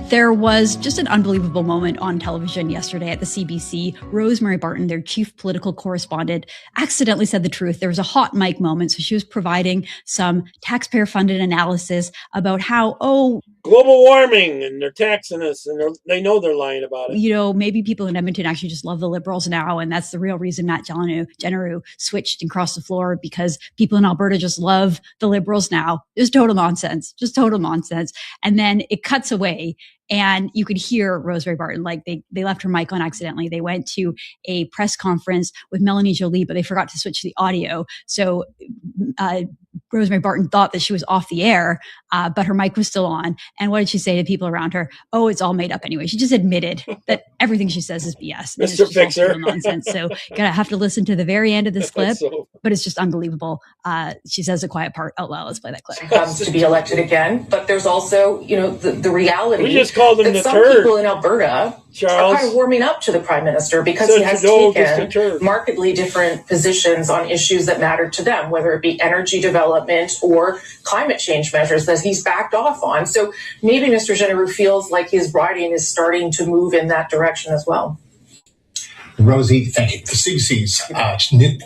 There was just an unbelievable moment on television yesterday at the CBC. Rosemary Barton, their chief political correspondent, accidentally said the truth. There was a hot mic moment. So she was providing some taxpayer-funded analysis about how, global warming, and they're taxing us, and they know they're lying about it. You know, maybe people in Edmonton actually just love the Liberals now, and that's the real reason Matt Genereux switched and crossed the floor, because people in Alberta just love the Liberals now. Just total nonsense. And then it cuts away, and you could hear Rosemary Barton, like they left her mic on accidentally. They went to a press conference with Melanie Joly, but they forgot to switch the audio. So Rosemary Barton thought that she was off the air, but her mic was still on. And what did she say to people around her? Oh, it's all made up anyway. She just admitted that everything she says is BS. Mr. Fixer. Nonsense. So gotta have to listen to the very end of this clip, but it's just unbelievable. She says a quiet part out loud. Let's play that clip. Comes to be elected again, but there's also, the reality. We just called him that the some turd. people in Alberta Charles. are kind of warming up to the Prime Minister because he has taken markedly different positions on issues that matter to them, whether it be energy development or climate change measures that he's backed off on. So maybe Mr. Genereux feels like his writing is starting to move in that direction as well. Rosie, thank you. The CBC's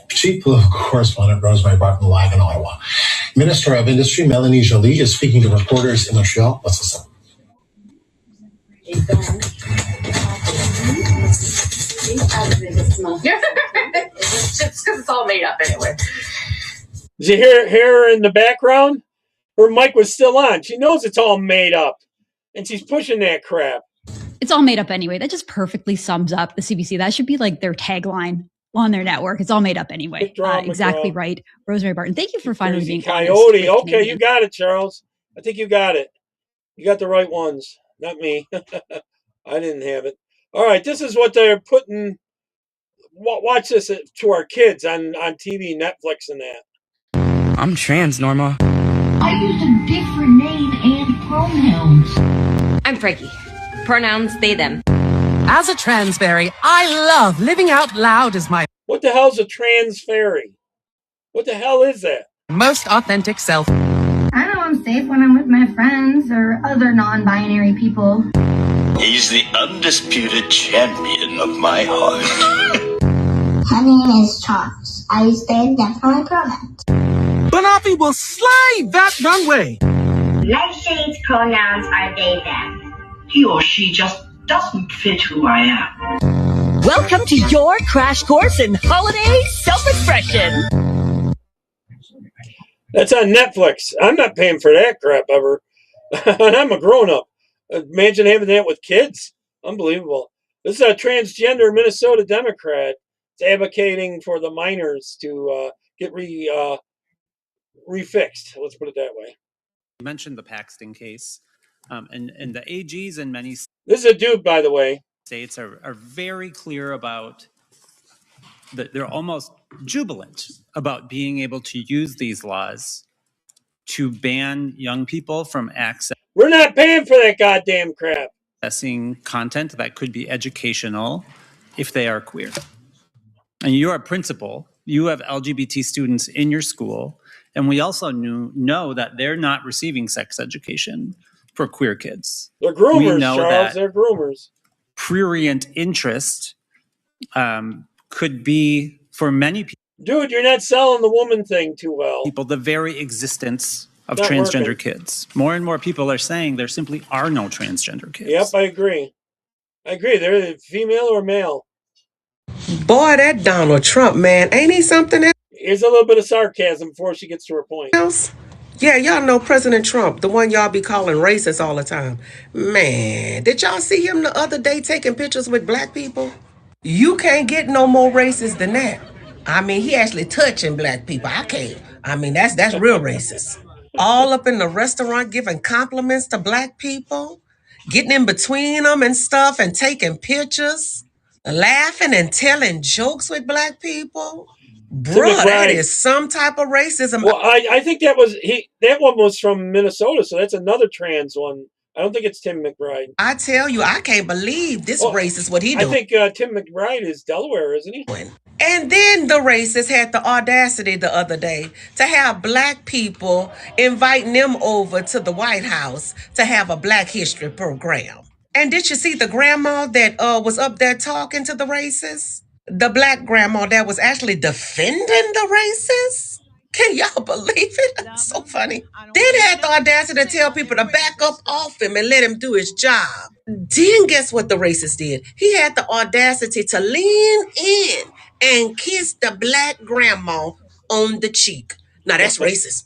chief political correspondent, Rosemary Barton, live in Ottawa. Minister of Industry, Melanie Joly, is speaking to reporters in Montreal. Let's listen. Just because it's all made up anyway. Did you hear her in the background? Her mic was still on. She knows it's all made up, and she's pushing that crap. It's all made up anyway. That just perfectly sums up the CBC. That should be like their tagline on their network. It's all made up anyway. Exactly right. Rosemary Barton, thank you for finally being Coyote. Okay, you got it, Charles. I think you got it. You got the right ones, not me. I didn't have it. All right, this is what they're putting. Watch this to our kids on TV, Netflix, and that. I'm trans, Norma. I use a different name and pronouns. I'm Frankie. Pronouns they, them. As a trans fairy, I love living out loud as my... What the hell's a trans fairy? What the hell is that? Most authentic self. I know I'm safe when I'm with my friends or other non-binary people. He's the undisputed champion of my heart. My name is Charles. I use they and them for my pronouns. Banafi will slide that runway. Nightshade's pronouns are they, them. He or she just doesn't fit who I am. Welcome to your crash course in holiday self-expression. That's on Netflix. I'm not paying for that crap ever. And I'm a grown-up. Imagine having that with kids. Unbelievable. This is a transgender Minnesota Democrat. It's advocating for the minors to get refixed. Let's put it that way. You mentioned the Paxton case. And the AGs in many this is a dude, by the way. States are very clear about that. They're almost jubilant about being able to use these laws to ban young people from We're not paying for that goddamn crap. Accessing content that could be educational if they are queer. And you're a principal. You have LGBT students in your school. And we also know that they're not receiving sex education for queer kids. They're groomers, Charles. They're groomers. Prurient interest could be, for many people... Dude, you're not selling the woman thing too well. People, the very existence of transgender kids. More and more people are saying there simply are no transgender kids. Yep, I agree. They're female or male. Boy, that Donald Trump, man, ain't he something else? Here's a little bit of sarcasm before she gets to her point. Yeah, y'all know President Trump, the one y'all be calling racist all the time. Man, did y'all see him the other day taking pictures with black people? You can't get no more racist than that. I mean, he actually touching black people. I can't. I mean, that's real racist. All up in the restaurant giving compliments to black people, getting in between them and stuff and taking pictures, laughing and telling jokes with black people. Bruh, that is some type of racism. Well, I think that one was from Minnesota, so that's another trans one I don't think it's Tim McBride. I tell you, I can't believe this racist what he doing. I think Tim McBride is Delaware, isn't he? And then the racist had the audacity the other day to have black people inviting them over to the White House to have a Black History program. And did you see the grandma that was up there talking to the racists? The black grandma that was actually defending the racists? Can y'all believe it? That's so funny. Then had the audacity to tell people to back up off him and let him do his job. Then guess what the racist did? He had the audacity to lean in and kiss the black grandma on the cheek. Now that's racist.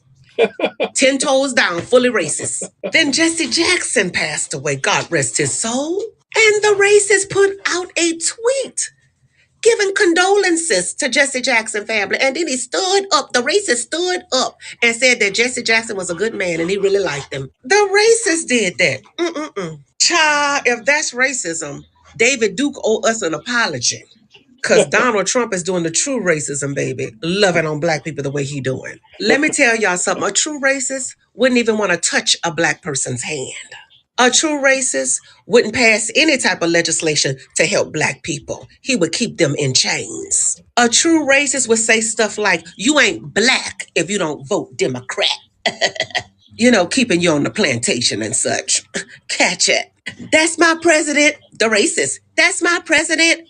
10 toes down, fully racist. Then Jesse Jackson passed away, God rest his soul. And the racist put out a tweet giving condolences to Jesse Jackson family. And then he stood up, the racist stood up and said that Jesse Jackson was a good man and he really liked him. The racist did that. Child, if that's racism, David Duke owe us an apology. Because Donald Trump is doing the true racism, baby. Loving on black people the way he doing. Let me tell y'all something. A true racist wouldn't even want to touch a black person's hand. A true racist wouldn't pass any type of legislation to help black people. He would keep them in chains. A true racist would say stuff like, you ain't black if you don't vote Democrat. You know, keeping you on the plantation and such. Catch it. That's my president. The racist. That's my president.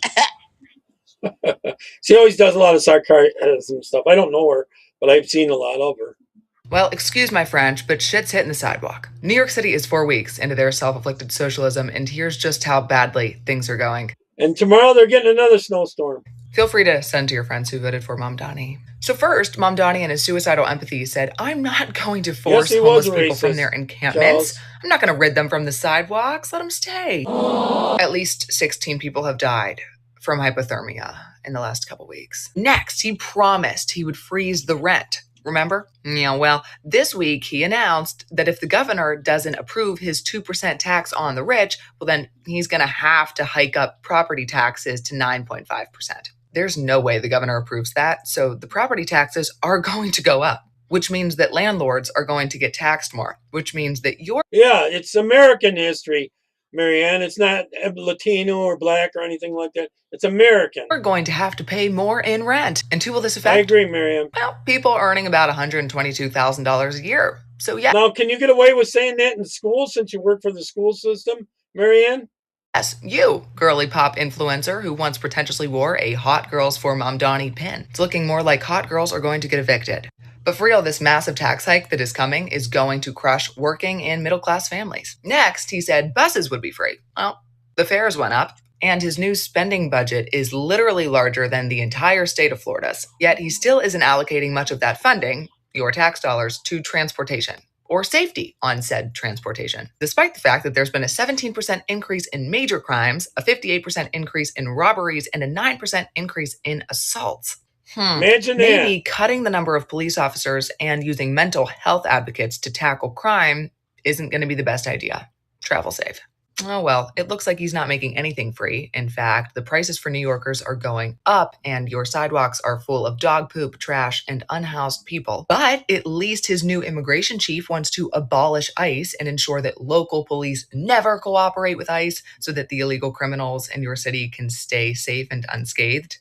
She always does a lot of sarcasm stuff. I don't know her, but I've seen a lot of her. Well, excuse my French, but shit's hitting the sidewalk. New York City is 4 weeks into their self-afflicted socialism, and here's just how badly things are going. And tomorrow they're getting another snowstorm. Feel free to send to your friends who voted for Mamdani. So first, Mamdani in his suicidal empathy said, I'm not going to force homeless people from their encampments. Charles. I'm not going to rid them from the sidewalks. Let them stay. At least 16 people have died from hypothermia in the last couple weeks. Next, he promised he would freeze the rent. Remember? Yeah, well, this week he announced that if the governor doesn't approve his 2% tax on the rich, well, then he's going to have to hike up property taxes to 9.5%. There's no way the governor approves that, so the property taxes are going to go up, which means that landlords are going to get taxed more, which means that Yeah, it's American history, Marianne. It's not Latino or black or anything like that. It's American. We're going to have to pay more in rent. And to will this affect? I agree, Marianne. Well, people earning about $122,000 a year. So yeah. Now, can you get away with saying that in school since you work for the school system, Marianne? Yes, you, girly pop influencer who once pretentiously wore a Hot Girls for Mamdani pin. It's looking more like hot girls are going to get evicted. But for real, this massive tax hike that is coming is going to crush working and middle-class families. Next, he said buses would be free. Well, the fares went up, and his new spending budget is literally larger than the entire state of Florida's. Yet he still isn't allocating much of that funding, your tax dollars, to transportation or safety on said transportation, despite the fact that there's been a 17% increase in major crimes, a 58% increase in robberies, and a 9% increase in assaults. Imagine Maybe that. Cutting the number of police officers and using mental health advocates to tackle crime isn't going to be the best idea. Travel safe. Oh, well, it looks like he's not making anything free. In fact, the prices for New Yorkers are going up and your sidewalks are full of dog poop, trash, and unhoused people. But at least his new immigration chief wants to abolish ICE and ensure that local police never cooperate with ICE so that the illegal criminals in your city can stay safe and unscathed.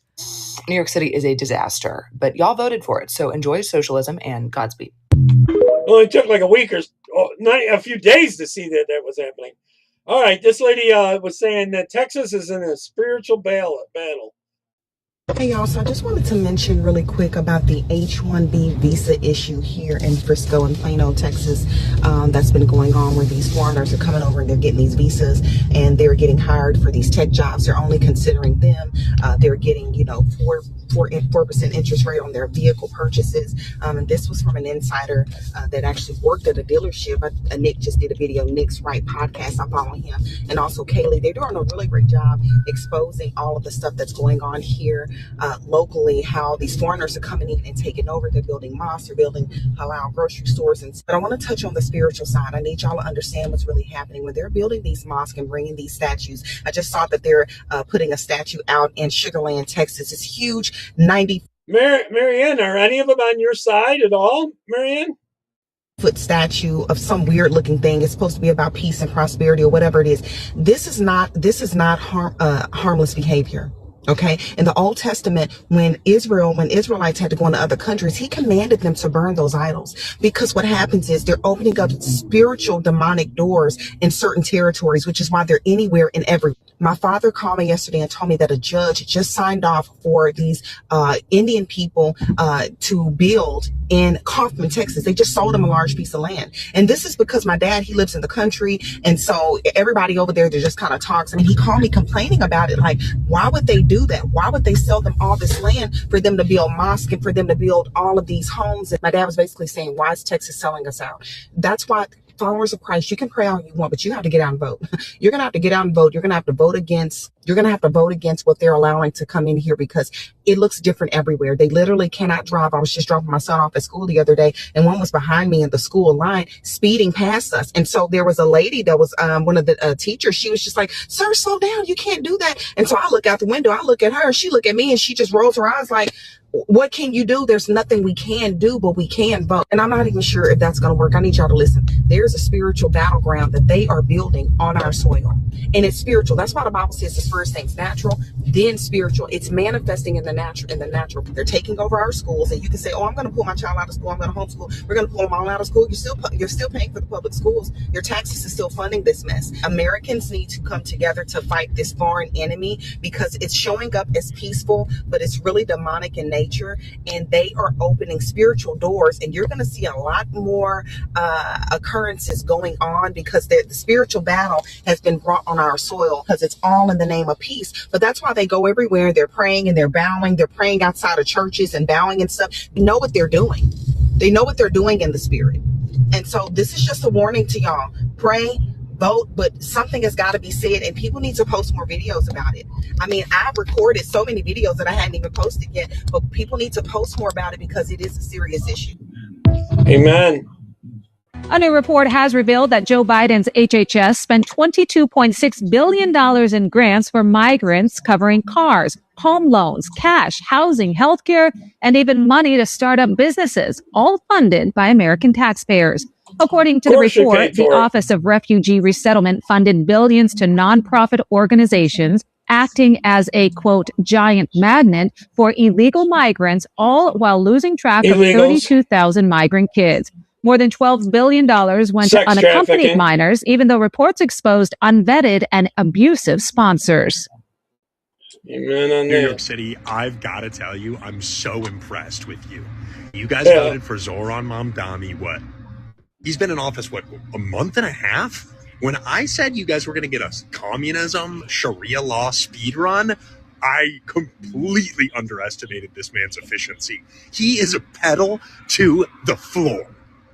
New York City is a disaster, but y'all voted for it, so enjoy socialism and Godspeed. Well, it took like a week or a few days to see that was happening. All right, this lady was saying that Texas is in a spiritual battle. Hey y'all, so I just wanted to mention really quick about the H-1B visa issue here in Frisco and Plano, Texas, that's been going on where these foreigners are coming over and they're getting these visas and they're getting hired for these tech jobs. They're only considering them. They're getting, 4% interest rate on their vehicle purchases. And this was from an insider that actually worked at a dealership. Nick just did a video, Nick's Right podcast. I'm following him. And also Kaylee. They're doing a really great job exposing all of the stuff that's going on here locally, how these foreigners are coming in and taking over. They're building mosques, they're building halal grocery stores. But I want to touch on the spiritual side. I need y'all to understand what's really happening when they're building these mosques and bringing these statues. I just saw that they're putting a statue out in Sugar Land, Texas. It's huge. 90. Marianne, are any of them on your side at all, Marianne? foot statue of some weird looking thing. It's supposed to be about peace and prosperity or whatever it is. This is not harmless behavior. Okay. In the Old Testament, when Israelites had to go into other countries, he commanded them to burn those idols, because what happens is they're opening up spiritual demonic doors in certain territories, which is why they're anywhere and everywhere. My father called me yesterday and told me that a judge just signed off for these Indian people to build in Kaufman, Texas. They just sold them a large piece of land. And this is because my dad, he lives in the country. And so everybody over there, just kind of talks. I mean, he called me complaining about it. Like, why would they do that? Why would they sell them all this land for them to build mosques and for them to build all of these homes? And my dad was basically saying, why is Texas selling us out? That's why followers of Christ, you can pray all you want, but you have to get out and vote. You're going to have to get out and vote. You're going to have to vote against what they're allowing to come in here, because it looks different everywhere. They literally cannot drive. I was just dropping my son off at school the other day, and one was behind me in the school line speeding past us. And so there was a lady that was one of the teachers. She was just like, sir, slow down. You can't do that. And so I look out the window. I look at her. She look at me, and she just rolls her eyes like, what can you do? There's nothing we can do, but we can vote. And I'm not even sure if that's going to work. I need y'all to listen. There's a spiritual battleground that they are building on our soil. And it's spiritual. That's why the Bible says this first thing's natural, then spiritual. It's manifesting in the natural. They're taking over our schools. And you can say, oh, I'm going to pull my child out of school. I'm going to homeschool. We're going to pull them all out of school. You're still paying for the public schools. Your taxes are still funding this mess. Americans need to come together to fight this foreign enemy, because it's showing up as peaceful, but it's really demonic in nature. And they are opening spiritual doors, and you're going to see a lot more occurrences going on, because the spiritual battle has been brought on our soil, because it's all in the name of peace. But that's why they go everywhere. They're praying and they're bowing. They're praying outside of churches and bowing and stuff. They know what they're doing. They know what they're doing in the spirit. And so this is just a warning to y'all. Pray, vote, but something has got to be said, and people need to post more videos about it. I mean, I've recorded so many videos that I hadn't even posted yet, but people need to post more about it, because it is a serious issue. Amen. A new report has revealed that Joe Biden's HHS spent $22.6 billion in grants for migrants, covering cars, home loans, cash, housing, healthcare, and even money to start up businesses, all funded by American taxpayers. According to the report, the Office of Refugee Resettlement funded billions to nonprofit organizations acting as a, quote, giant magnet for illegal migrants, all while losing track of 32,000 migrant kids. More than $12 billion went to unaccompanied minors, even though reports exposed unvetted and abusive sponsors. Amen on New York City, I've got to tell you, I'm so impressed with you. You guys voted for Zohran Mamdani, what? He's been in office, what, a month and a half? When I said you guys were going to get a communism, Sharia law speed run, I completely underestimated this man's efficiency. He is a pedal to the floor,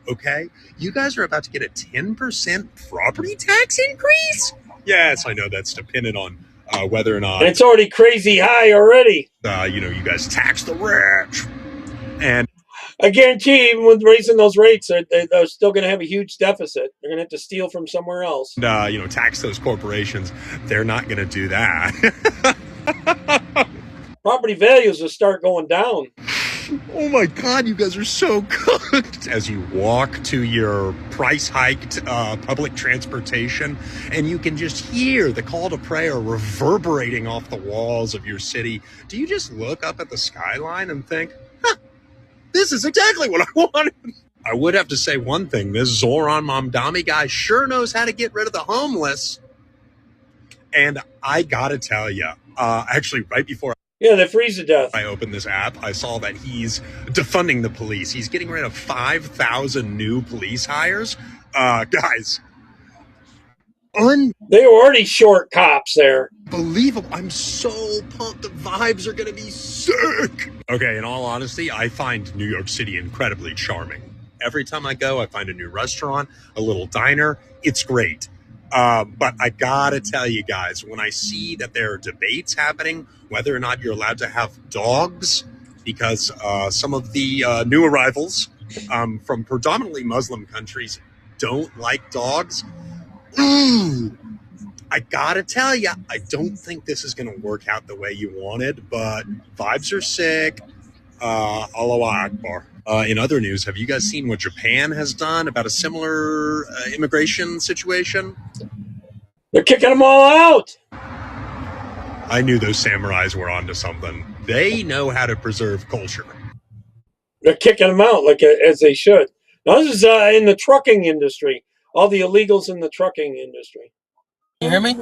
okay? You guys are about to get a 10% property tax increase? Yes, I know that's dependent on whether or not... It's already crazy high already. You guys tax the rich. And I guarantee, even with raising those rates, they're still going to have a huge deficit. They're going to have to steal from somewhere else. Tax those corporations. They're not going to do that. Property values will start going down. Oh my God, you guys are so cooked. As you walk to your price-hiked public transportation, and you can just hear the call to prayer reverberating off the walls of your city, do you just look up at the skyline and think, this is exactly what I wanted? I would have to say one thing. This Zohran Mamdani guy sure knows how to get rid of the homeless. And I got to tell you, actually, right before they freeze to death. I opened this app, I saw that he's defunding the police. He's getting rid of 5,000 new police hires. Guys. They were already short cops there. Unbelievable. I'm so pumped. The vibes are going to be sick. Okay, in all honesty, I find New York City incredibly charming. Every time I go, I find a new restaurant, a little diner. It's great. But I got to tell you guys, when I see that there are debates happening, whether or not you're allowed to have dogs, because some of the new arrivals from predominantly Muslim countries don't like dogs. I gotta tell you, I don't think this is gonna work out the way you wanted, but vibes are sick. Allahu Akbar. In other news, have you guys seen what Japan has done about a similar immigration situation? They're kicking them all out. I knew those samurais were onto something. They know how to preserve culture. They're kicking them out like as they should. Now, this is in the trucking industry. All the illegals in the trucking industry. You hear me?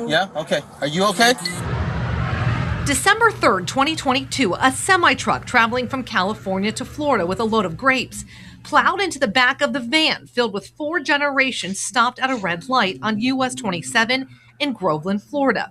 Yeah? Okay. Are you okay? December 3rd, 2022, a semi-truck traveling from California to Florida with a load of grapes plowed into the back of the van filled with 4 generations stopped at a red light on US 27 in Groveland, Florida.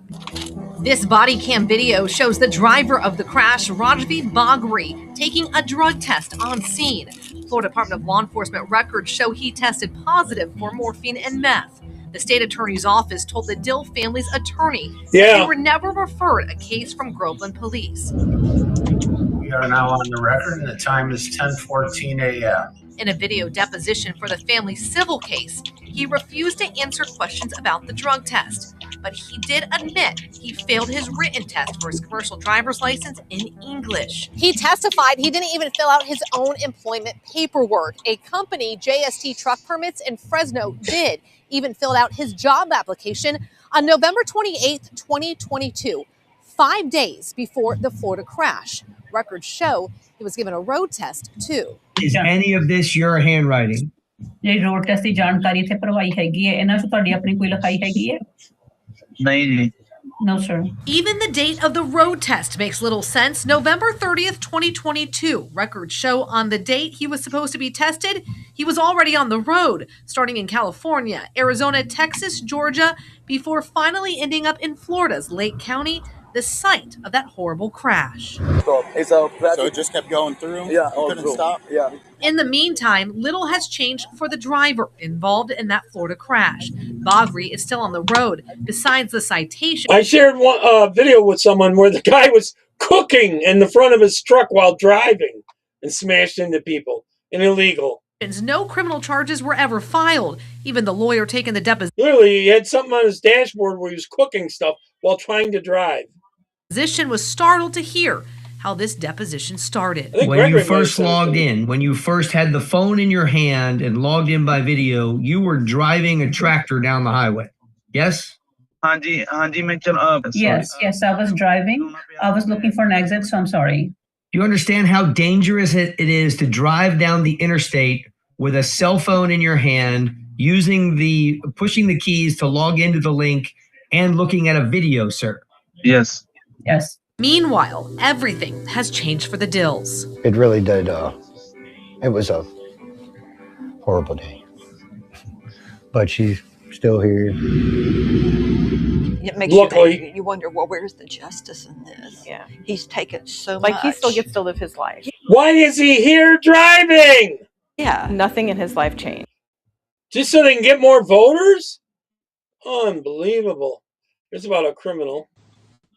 This body cam video shows the driver of the crash, Rajvi Bagri, taking a drug test on scene. Florida Department of Law Enforcement records show he tested positive for morphine and meth. The state attorney's office told the Dill family's attorney that they were never referred a case from Groveland police. We are now on the record, and the time is 10:14 a.m. In a video deposition for the family's civil case, he refused to answer questions about the drug test, but he did admit he failed his written test for his commercial driver's license in English. He testified he didn't even fill out his own employment paperwork. A company, JST Truck Permits in Fresno, did even filled out his job application on November 28th, 2022, 5 days before the Florida crash. Records show he was given a road test too. Is any of this your handwriting? Road test की जानकारी थे करवाई हैगी है इना से ਤੁਹਾਡੀ ਆਪਣੀ ਕੋਈ ਲਿਖਾਈ ਹੈਗੀ ਹੈ नहीं जी No, sir. Even the date of the road test makes little sense. November 30th, 2022. Records show on the date he was supposed to be tested, he was already on the road, starting in California, Arizona, Texas, Georgia, before finally ending up in Florida's Lake County, the site of that horrible crash. So it just kept going through? Yeah. Couldn't stop? Yeah. In the meantime, little has changed for the driver involved in that Florida crash. Bagri is still on the road. Besides the citation, I shared one video with someone where the guy was cooking in the front of his truck while driving and smashed into people. An illegal. No criminal charges were ever filed. Even the lawyer taking the deposition. Literally, he had something on his dashboard where he was cooking stuff while trying to drive. Was startled to hear how this deposition started. When you first logged in, when you first had the phone in your hand and logged in by video, you were driving a tractor down the highway. Yes? Yes, I was driving. I was looking for an exit, so I'm sorry. Do you understand how dangerous it is to drive down the interstate with a cell phone in your hand, pushing the keys to log into the link and looking at a video, sir? Yes. Yes. Meanwhile, everything has changed for the Dills. It really did. It was a horrible day. But she's still here. It makes you wonder, well, where's the justice in this? Yeah. He's taken so much. Like, he still gets to live his life. Why is he here driving? Yeah. Nothing in his life changed. Just so they can get more voters? Unbelievable. It's about a criminal.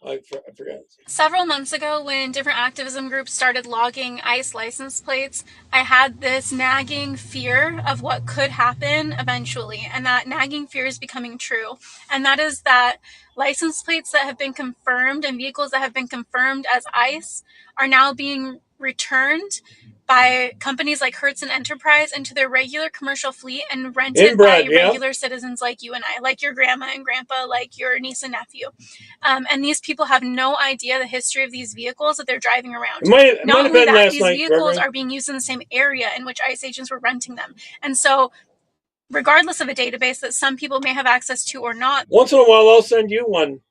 I forgot. Several months ago, when different activism groups started logging ICE license plates, I had this nagging fear of what could happen eventually. And that nagging fear is becoming true. And that is that license plates that have been confirmed and vehicles that have been confirmed as ICE are now being returned by companies like Hertz and Enterprise into their regular commercial fleet and rented by regular citizens like you and I, like your grandma and grandpa, like your niece and nephew. And these people have no idea the history of these vehicles that they're driving around. Not only that, these vehicles are being used in the same area in which ICE agents were renting them. And so, regardless of a database that some people may have access to or not, once in a while I'll send you one.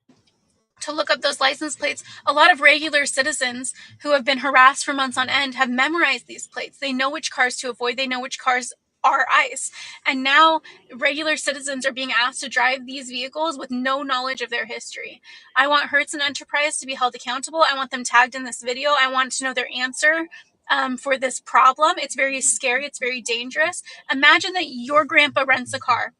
To look up those license plates, a lot of regular citizens who have been harassed for months on end have memorized these plates. They know which cars to avoid. They know which cars are ICE. And now regular citizens are being asked to drive these vehicles with no knowledge of their history. I want Hertz and Enterprise to be held accountable. I want them tagged in this video. I want to know their answer for this problem. It's very scary. It's very dangerous. Imagine that your grandpa rents a car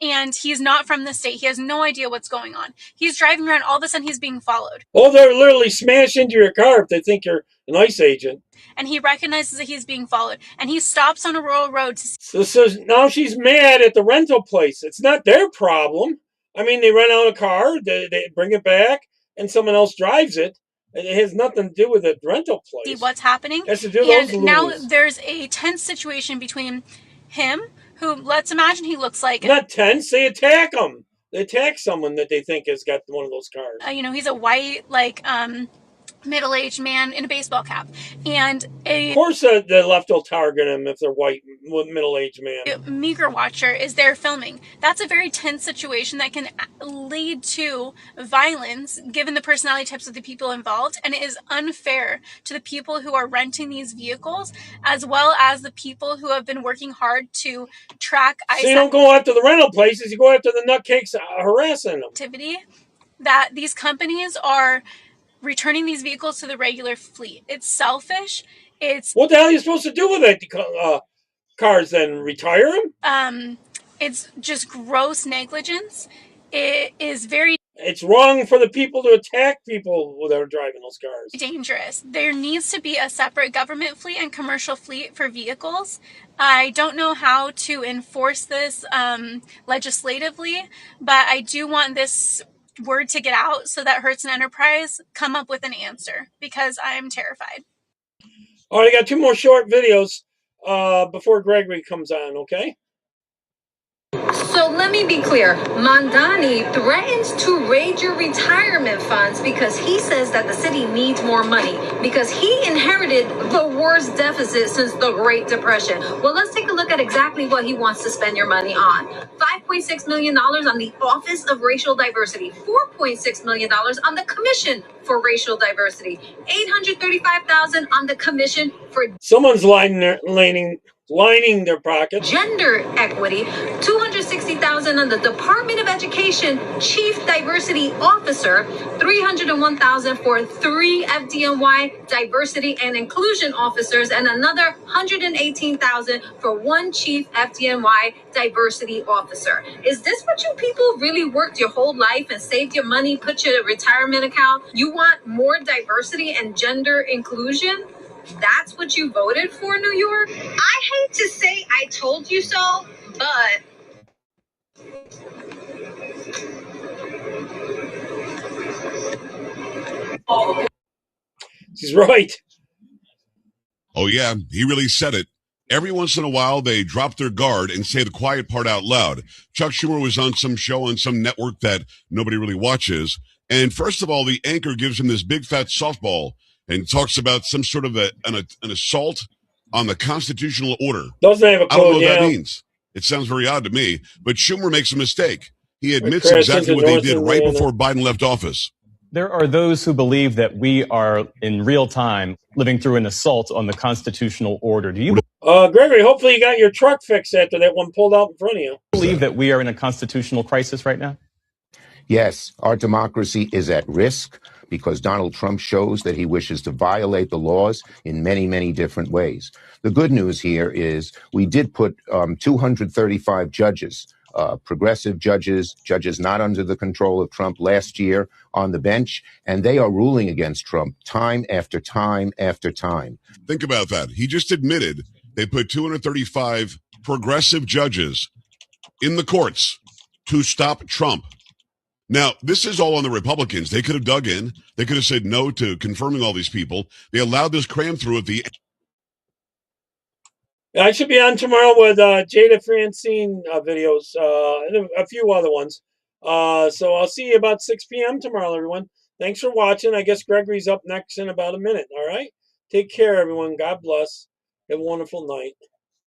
and he's not from the state. He has no idea what's going on. He's driving around. All of a sudden, he's being followed. Oh, they're literally smash into your car if they think you're an ICE agent. And he recognizes that he's being followed. And he stops on a rural road. So now she's mad at the rental place. It's not their problem. I mean, they rent out a car, they bring it back, and someone else drives it. It has nothing to do with the rental place. See what's happening. It has to do with those Now loonies. there's a tense situation between him, who, let's imagine he looks like... Not tense. They attack him. They attack someone that they think has got one of those cars. You know, he's a white, like, middle-aged man in a baseball cap, and of course the left will target him if they're white, middle-aged man. Meager watcher is there filming. That's a very tense situation that can lead to violence given the personality types of the people involved, and it is unfair to the people who are renting these vehicles as well as the people who have been working hard to track so you don't go after the rental places, you go after the nutcakes harassing them. Activity that these companies are returning these vehicles to the regular fleet. It's selfish. It's... What the hell are you supposed to do with it? Cars then? Retire them? It's just gross negligence. It is very... It's wrong for the people to attack people that are driving those cars. Dangerous. There needs to be a separate government fleet and commercial fleet for vehicles. I don't know how to enforce this legislatively, but I do want this word to get out so that Hertz and Enterprise come up with an answer, because I am terrified. All right, I got 2 more short videos before Gregory comes on, okay? So let me be clear. Mamdani threatens to raid your retirement funds because he says that the city needs more money because he inherited the worst deficit since the Great Depression. Well, let's take a look at exactly what he wants to spend your money on. $5.6 million on the Office of Racial Diversity, $4.6 million on the Commission for Racial Diversity, $835,000 on the Commission for... Someone's lining their pockets. Gender equity, $260,000 on the Department of Education Chief Diversity Officer, $301,000 for 3 FDNY Diversity and Inclusion Officers, and another $118,000 for 1 Chief FDNY Diversity Officer. Is this what you people really worked your whole life and saved your money, put your retirement account? You want more diversity and gender inclusion? That's what you voted for, New York? I hate to say I told you so, but... She's right. Oh, yeah, he really said it. Every once in a while, they drop their guard and say the quiet part out loud. Chuck Schumer was on some show on some network that nobody really watches. And first of all, the anchor gives him this big fat softball and talks about some sort of an assault on the constitutional order. Doesn't have a clue, I don't know what that means. It sounds very odd to me. But Schumer makes a mistake. He admits exactly what they did right before Biden left office. There are those who believe that we are in real time living through an assault on the constitutional order. Do you Gregory, hopefully you got your truck fixed after that one pulled out in front of you. believe that we are in a constitutional crisis right now? Yes, our democracy is at risk because Donald Trump shows that he wishes to violate the laws in many, many different ways. The good news here is we did put 235 judges, progressive judges, judges not under the control of Trump last year on the bench, and they are ruling against Trump time after time after time. Think about that. He just admitted they put 235 progressive judges in the courts to stop Trump. Now, this is all on the Republicans. They could have dug in. They could have said no to confirming all these people. They allowed this cram through at the end. I should be on tomorrow with Jada Francine videos and a few other ones. So I'll see you about 6 p.m. tomorrow, everyone. Thanks for watching. I guess Gregory's up next in about a minute. All right? Take care, everyone. God bless. Have a wonderful night.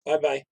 Bye-bye.